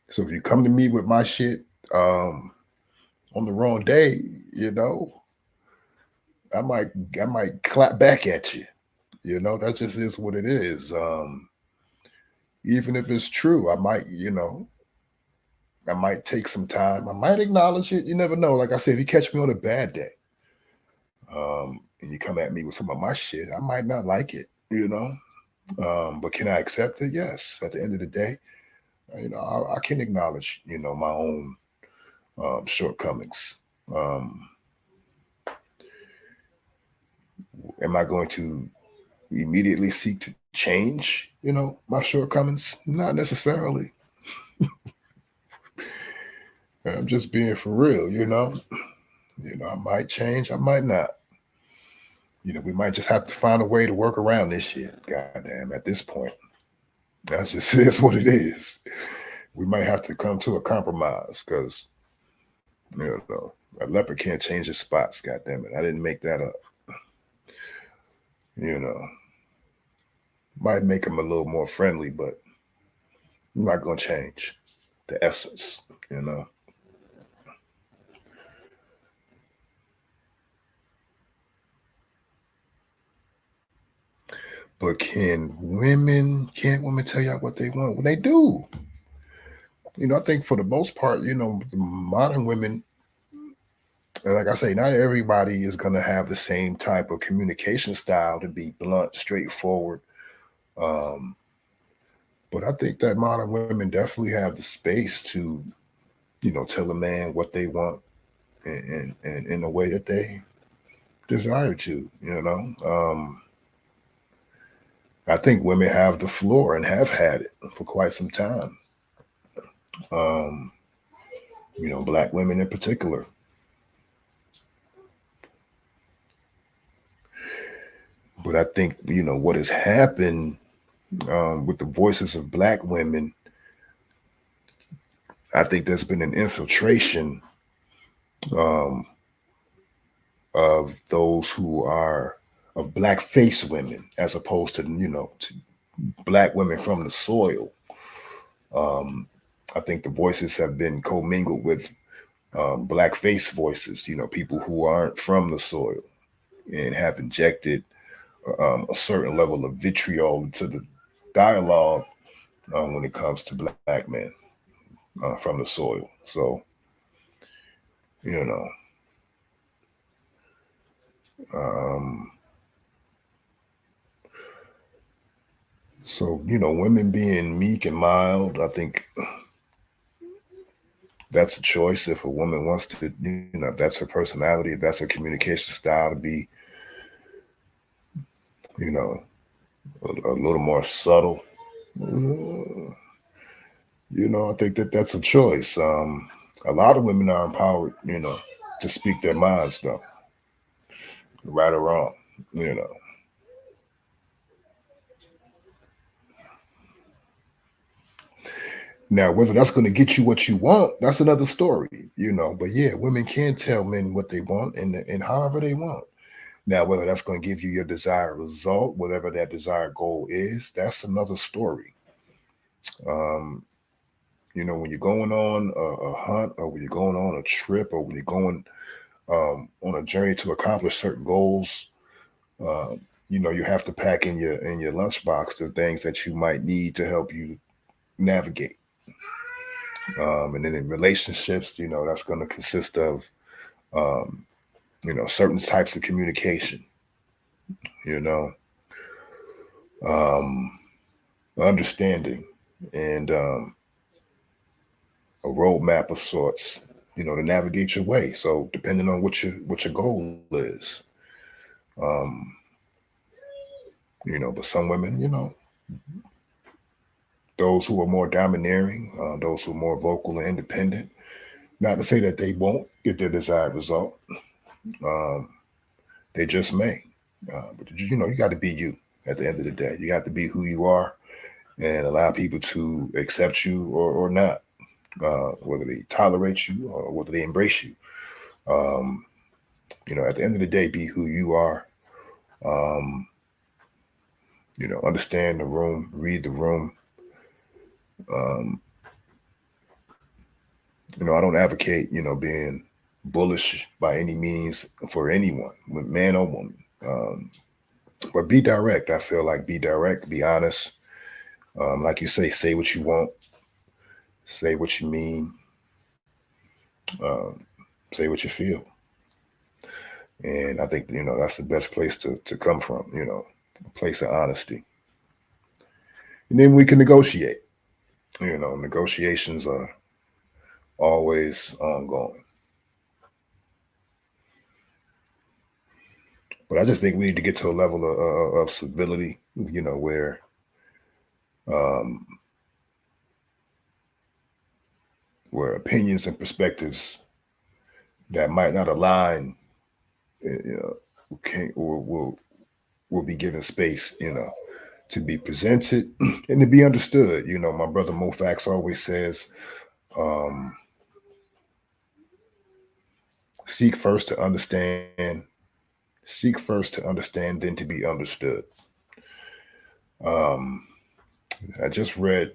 So if you come to me with my shit on the wrong day, I might clap back at you. That just is what it is. Even if it's true, I might take some time. I might acknowledge it. You never know. Like I said, if you catch me on a bad day, and you come at me with some of my shit, I might not like it, but can I accept it? Yes. At the end of the day, I can acknowledge, my own shortcomings. Am I going to immediately seek to change, my shortcomings? Not necessarily. I'm just being for real, I might change, I might not. We might just have to find a way to work around this shit. Goddamn, at this point. That's just is what it is. We might have to come to a compromise because, a leopard can't change his spots. Goddamn it, I didn't make that up. Might make him a little more friendly, but I'm not gonna change the essence. But can't women tell y'all what they want? When they do. I think for the most part, modern women, like I say, not everybody is going to have the same type of communication style, to be blunt, straightforward. But I think that modern women definitely have the space to, tell a man what they want and in a way that they desire to, I think women have the floor and have had it for quite some time. Black women in particular. But I think, what has happened with the voices of Black women, I think there's been an infiltration of those who are of Black face women, as opposed to, to Black women from the soil. I think the voices have been commingled with Black face voices, people who aren't from the soil, and have injected a certain level of vitriol into the dialogue when it comes to Black men from the soil. So, women being meek and mild, I think that's a choice. If a woman wants to, if that's her personality, if that's her communication style, to be, a little more subtle, I think that's a choice. A lot of women are empowered, to speak their minds, though, right or wrong, Now, whether that's going to get you what you want, that's another story, But yeah, women can tell men what they want and however they want. Now, whether that's going to give you your desired result, whatever that desired goal is, that's another story. When you're going on a hunt, or when you're going on a trip, or when you're going on a journey to accomplish certain goals, you have to pack in your lunchbox the things that you might need to help you navigate. And then in relationships, that's going to consist of, certain types of communication, understanding, and a roadmap of sorts, to navigate your way. So depending on what your goal is, um, but some women, those who are more domineering, those who are more vocal and independent, not to say that they won't get their desired result. Um, they just may. But you got to be you at the end of the day. You got to be who you are and allow people to accept you or not, whether they tolerate you or whether they embrace you. Um, at the end of the day, be who you are. Um, understand the room, read the room. Um, I don't advocate, being bullish by any means for anyone, man or woman. But be direct. I feel like be direct, be honest. Like you say what you want, say what you mean, um, say what you feel. And I think, that's the best place to come from, a place of honesty. And then we can negotiate. Negotiations are always ongoing. But I just think we need to get to a level of civility, where um, opinions and perspectives that might not align, can or will be given space, to be presented and to be understood. My brother Mofax always says, um, seek first to understand, seek first to understand, then to be understood. Um, I just read,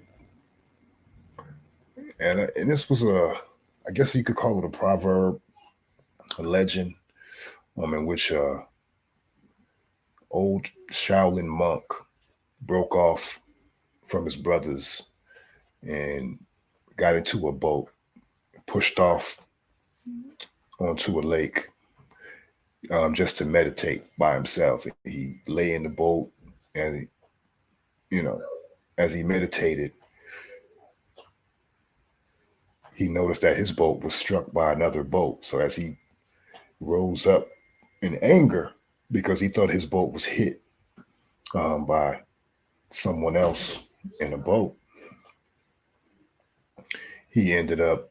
and this was I guess you could call it a proverb, a legend, in which old Shaolin monk broke off from his brothers and got into a boat, pushed off onto a lake, just to meditate by himself. He lay in the boat, and you know, as he meditated, he noticed that his boat was struck by another boat. So as he rose up in anger because he thought his boat was hit by someone else in a boat, he ended up,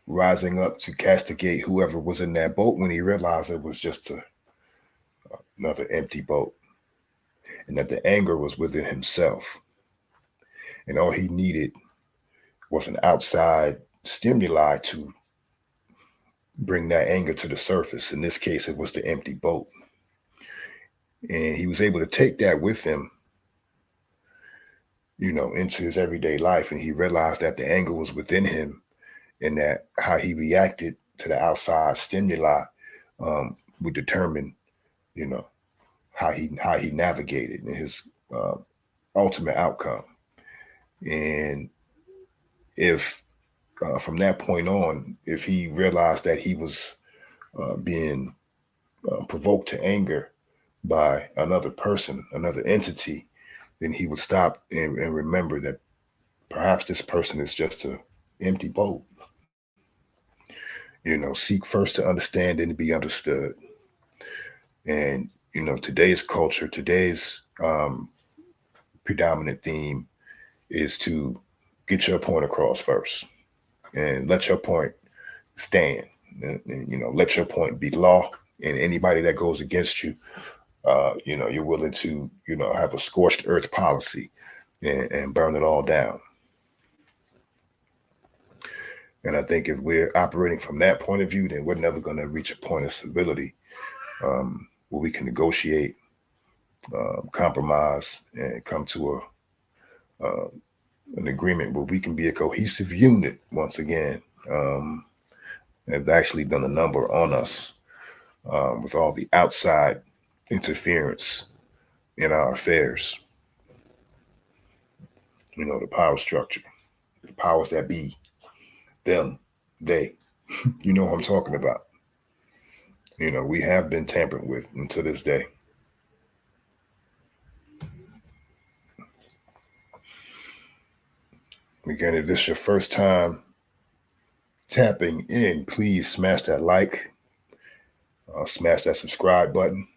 rising up to castigate whoever was in that boat when he realized it was just another empty boat, and that the anger was within himself. And all he needed was an outside stimuli to bring that anger to the surface. In this case, it was the empty boat. And he was able to take that with him, into his everyday life. And he realized that the anger was within him, and that how he reacted to the outside stimuli would determine, how he navigated and his ultimate outcome. And if from that point on, if he realized that he was being provoked to anger by another person, another entity, then he would stop and remember that perhaps this person is just an empty boat. Seek first to understand and to be understood. And, today's culture, today's predominant theme is to get your point across first and let your point stand. And, let your point be law. And anybody that goes against you, you're willing to, have a scorched earth policy and burn it all down. And I think if we're operating from that point of view, then we're never going to reach a point of civility where we can negotiate, compromise, and come to an agreement where we can be a cohesive unit once again. Have actually done a number on us with all the outside interference in our affairs. The power structure, the powers that be, them, they, you know what I'm talking about. We have been tampered with until this day. Again, if this is your first time tapping in, please smash that like, smash that subscribe button,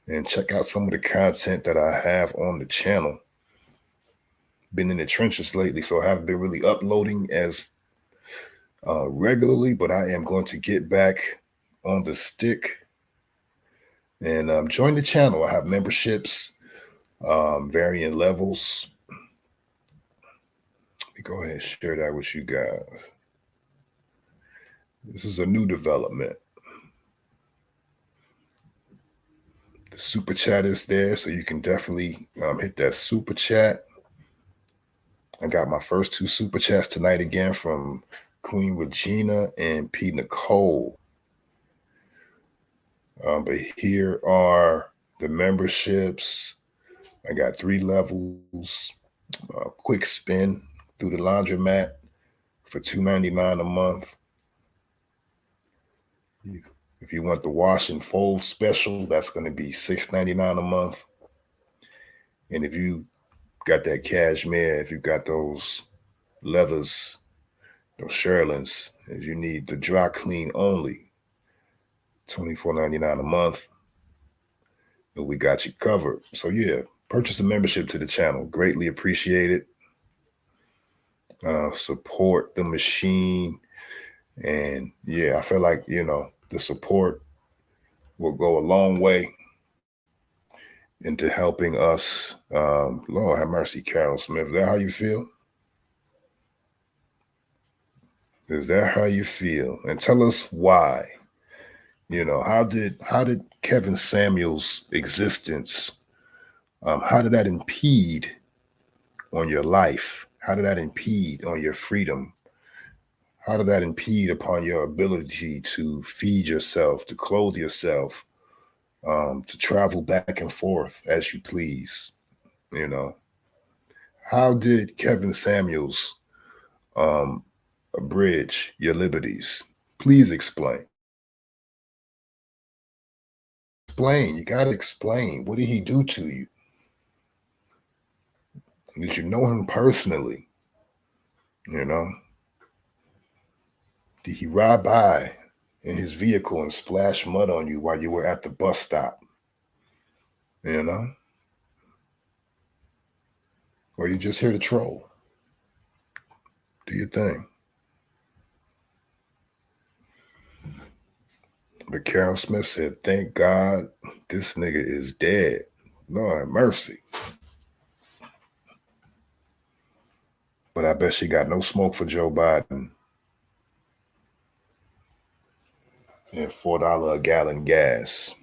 and check out some of the content that I have on the channel. Been in the trenches lately, so I haven't been really uploading as regularly, but I am going to get back on the stick and join the channel. I have memberships, varying levels. Let me go ahead and share that with you guys. This is a new development. The super chat is there, so you can definitely hit that super chat. I got my first 2 super chats tonight again from Queen Regina and P. Nicole. But here are the memberships. I got 3 levels. Quick spin through the laundromat for $2.99 a month. If you want the wash and fold special, that's going to be $6.99 a month. And if you got that cashmere, if you got those leathers, those shearlings, if you need the dry clean only, $24.99 a month, and we got you covered. So yeah, purchase a membership to the channel. Greatly appreciate it. Support the machine. And yeah, I feel like, the support will go a long way into helping us. Lord have mercy, Carol Smith. Is that how you feel? Is that how you feel? And tell us why. How did Kevin Samuels' existence, how did that impede on your life? How did that impede on your freedom? How did that impede upon your ability to feed yourself, to clothe yourself, to travel back and forth as you please? How did Kevin Samuels abridge your liberties? Please explain. Explain. You got to explain. What did he do to you? Did you know him personally? Did he ride by in his vehicle and splash mud on you while you were at the bus stop? Or you just here to troll? Do your thing. But Carol Smith said, thank God this nigga is dead. Lord have mercy. But I bet she got no smoke for Joe Biden and $4 a gallon gas.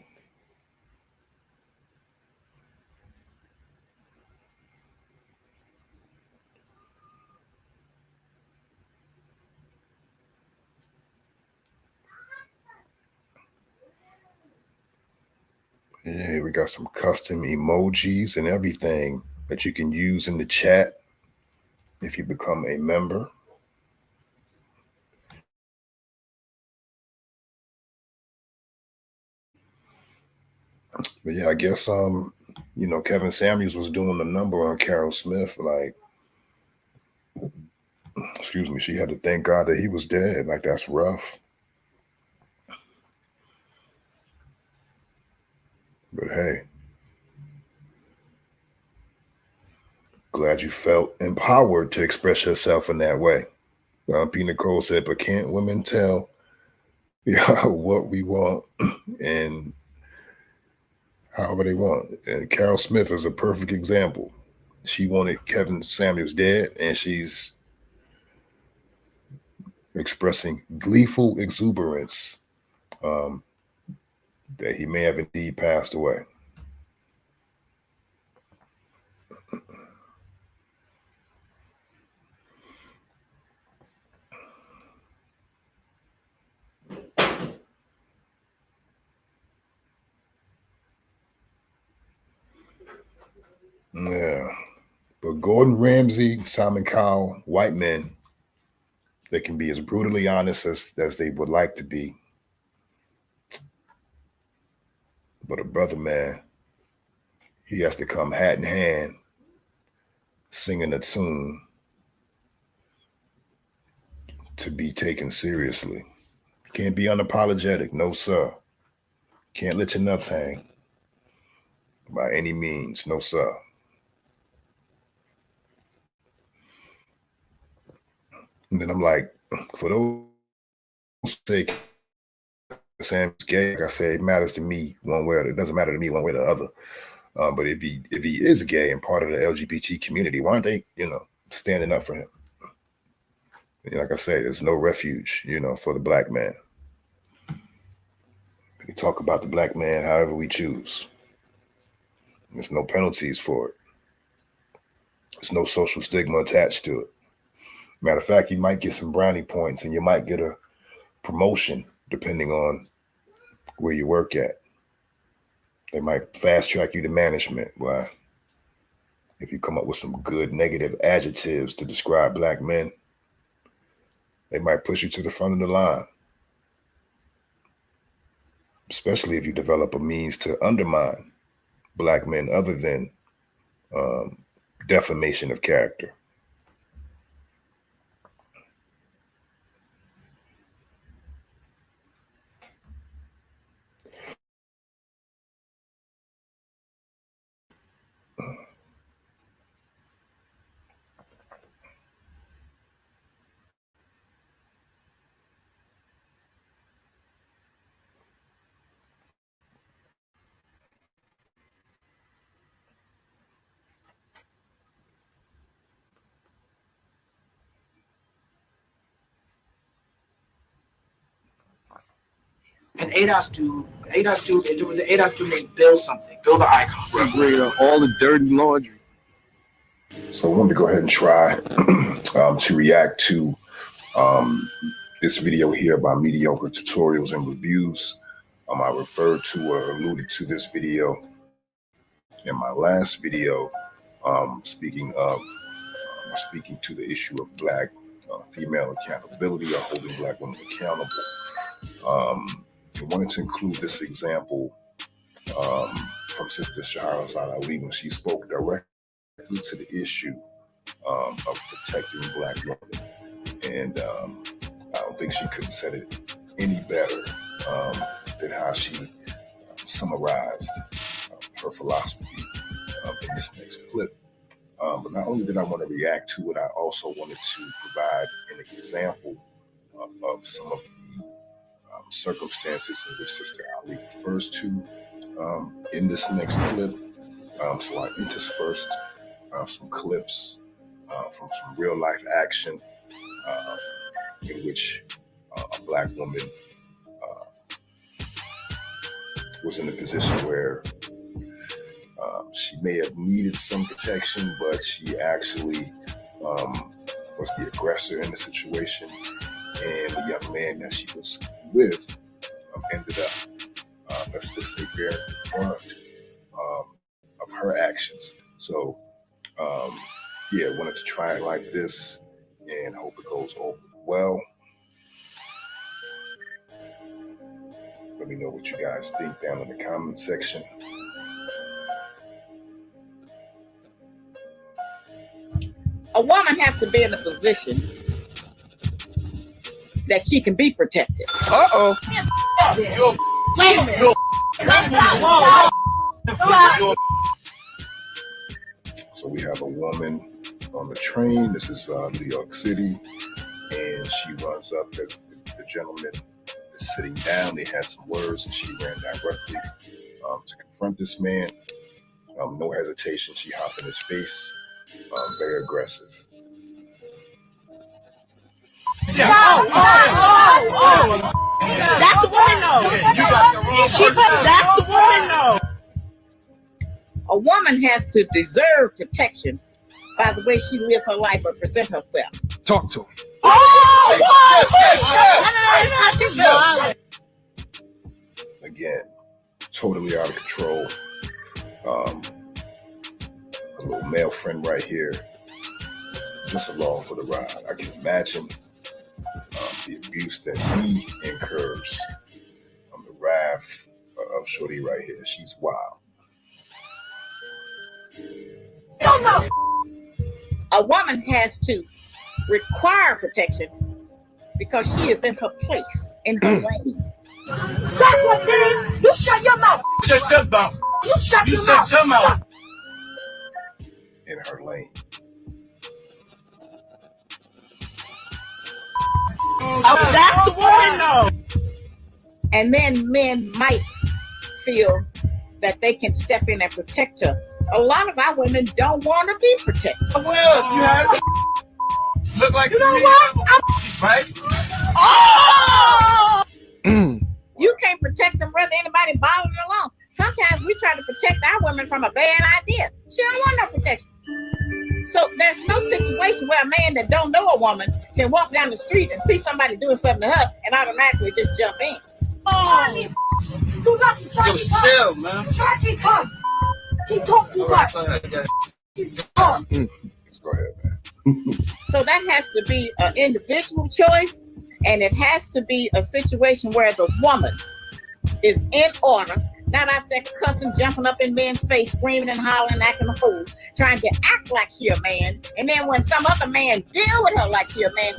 Yeah, we got some custom emojis and everything that you can use in the chat if you become a member. But yeah, I guess Kevin Samuels was doing the number on Carol Smith. Like, excuse me, she had to thank God that he was dead. Like, that's rough. But hey, glad you felt empowered to express yourself in that way. P. Nicole said, but can't women tell what we want and however they want? And Carol Smith is a perfect example. She wanted Kevin Samuels dead, and she's expressing gleeful exuberance that he may have indeed passed away. Yeah. But Gordon Ramsay, Simon Cowell, white men, they can be as brutally honest as they would like to be. But a brother, man, he has to come hat in hand singing a tune to be taken seriously. Can't be unapologetic, no sir. Can't let your nuts hang by any means, no sir. And then I'm like, for those sake, Sam's gay, like I said, it matters to me one way or it doesn't matter to me one way or the other. But if he is gay and part of the LGBT community, why aren't they, standing up for him? Like I say, there's no refuge, for the black man. We can talk about the black man however we choose. There's no penalties for it. There's no social stigma attached to it. Matter of fact, you might get some brownie points and you might get a promotion depending on where you work at. They might fast track you to management. Why? If you come up with some good negative adjectives to describe black men, they might push you to the front of the line. Especially if you develop a means to undermine black men other than defamation of character. And ADOS dude, there was an ADOS dude named Bill something, Bill the Icon. All the dirty laundry. So I wanted to go ahead and try to react to this video here by Mediocre Tutorials and Reviews. I referred to or alluded to this video in my last video, speaking to the issue of black female accountability or holding black women accountable. I wanted to include this example from Sister Shahrazad Ali when she spoke directly to the issue of protecting black women. And I don't think she could have said it any better than how she summarized her philosophy in this next clip. But not only did I want to react to it, I also wanted to provide an example of some of the circumstances in which Sister Ali refers to in this next clip. So I interspersed some clips from some real life action in which a black woman was in a position where she may have needed some protection, but she actually was the aggressor in the situation. And the young man that she was with ended up, let's just say, bearing the brunt of her actions. So, wanted to try it like this and hope it goes over well. Let me know what you guys think down in the comment section. A woman has to be in a position that she can be protected. Uh-oh. Wait a minute. So we have a woman on the train. This is New York City, and she runs up. The gentleman is sitting down. They had some words, and she ran directly to confront this man. No hesitation. She hopped in his face. Very aggressive. That's the woman, though. That's the woman, though. A woman has to deserve protection by the way she live her life or present herself. Talk to him. Again, totally out of control. A little male friend right here, just along for the ride. I can imagine the abuse that he incurs on the wrath of Shorty right here. She's wild. A woman has to require protection because she is in her place, in her lane. That's what it is. You shut your mouth. Shut your mouth. You shut You your shut mouth. your mouth. In her lane. That's the woman, though. And then men might feel that they can step in and protect her. A lot of our women don't want to be protected. Well, you have it. Look like You know what? right? Oh! You can't protect them whether anybody bothering along. Sometimes we try to protect our women from a bad idea. She don't want no protection. So there's no situation where a man that don't know a woman can walk down the street and see somebody doing something to her and automatically just jump in. Oh. Do not try Yo, to chill, man. Try to come. She talk too All right, much. go ahead, guys. She's gone. Let's go ahead, man. So that has to be an individual choice, and it has to be a situation where the woman is in order, not out there cussing, jumping up in men's face, screaming and hollering, acting a fool, trying to act like she a man, and then when some other man deal with her like she a man,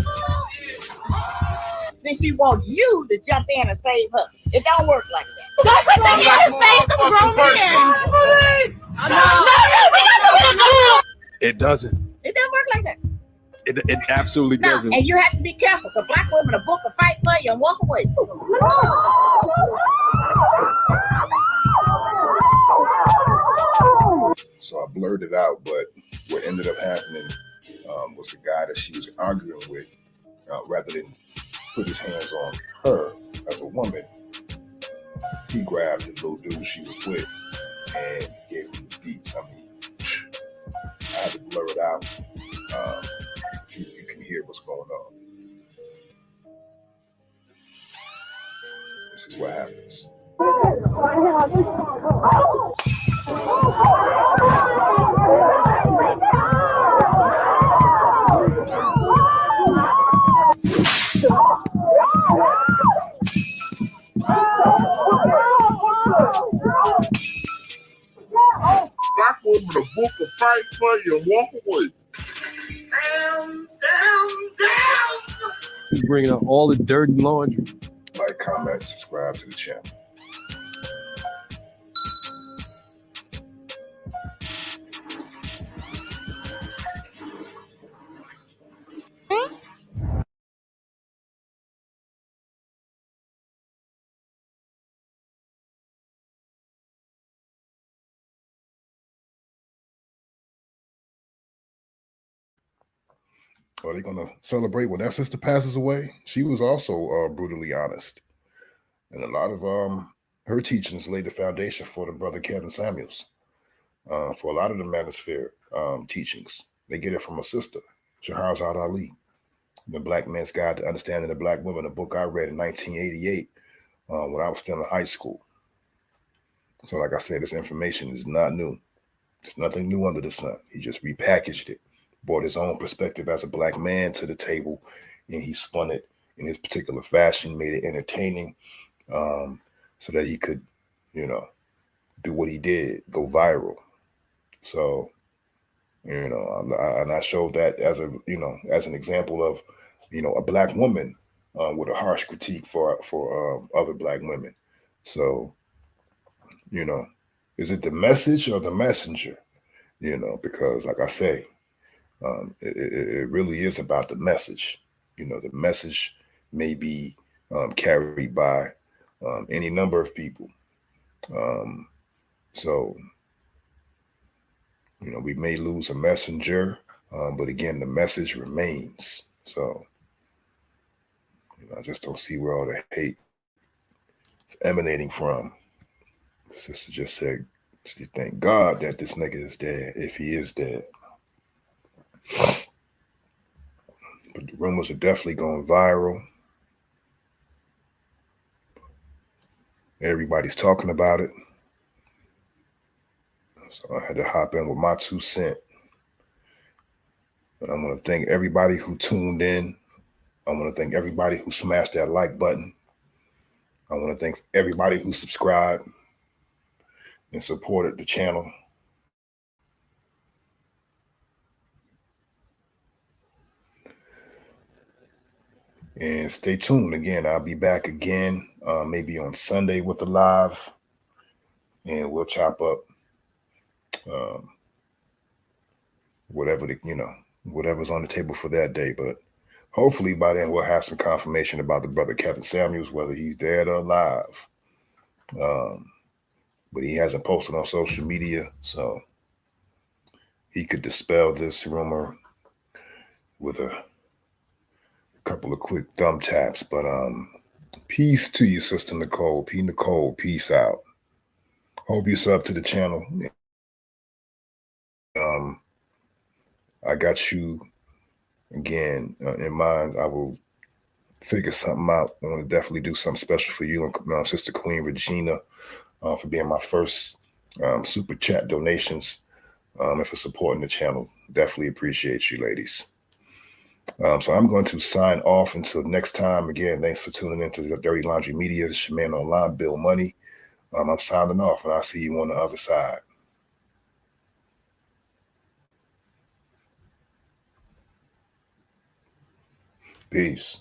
then she want you to jump in and save her. It don't work like that. Don't put that in the face of a grown man. No, It doesn't. It doesn't work like that. It absolutely No, doesn't. and you have to be careful, because black women will book a fight for you and walk away. So I blurted out, but what ended up happening was the guy that she was arguing with, rather than put his hands on her as a woman, he grabbed the little dude she was with and gave him the beats. I mean, I had to blur it out. You can hear what's going on. This is what happens. Black woman to book a fight for you and walk away. He's bringing out all the dirty laundry. Like, comment, subscribe to the channel. Are they going to celebrate when that sister passes away? She was also brutally honest. And a lot of her teachings laid the foundation for the brother Kevin Samuels. For a lot of the Manosphere teachings, they get it from a sister, Shahrazad Ali, The Black Man's Guide to Understanding the Black Woman, a book I read in 1988 when I was still in high school. So like I said, this information is not new. There's nothing new under the sun. He just repackaged it, brought his own perspective as a black man to the table, and he spun it in his particular fashion, made it entertaining, so that he could, do what he did, go viral. So, and I showed that as as an example of, a black woman with a harsh critique for other black women. So, is it the message or the messenger? Because like I say, it really is about the message. The message may be carried by any number of people. So, we may lose a messenger, but again, the message remains. So, I just don't see where all the hate is emanating from. Sister just said she thank God that this nigga is dead, if he is dead. But the rumors are definitely going viral. Everybody's talking about it. So I had to hop in with my 2 cents. But I want to thank everybody who tuned in. I want to thank everybody who smashed that like button. I want to thank everybody who subscribed and supported the channel. And stay tuned. Again, I'll be back again, maybe on Sunday with the live, and we'll chop up whatever whatever's on the table for that day. But hopefully by then we'll have some confirmation about the brother Kevin Samuels, whether he's dead or alive. But he hasn't posted on social media, so he could dispel this rumor with a couple of quick thumb taps. But peace to you, Sister Nicole. P. Nicole, peace out. Hope you sub to the channel. I got you again in mind. I will figure something out. I want to definitely do something special for you and Sister Queen Regina for being my first super chat donations and for supporting the channel. Definitely appreciate you, ladies. So I'm going to sign off until next time. Again, thanks for tuning into the Dirty Laundry Media. This is your man online, Bill Money. I'm signing off, and I'll see you on the other side. Peace.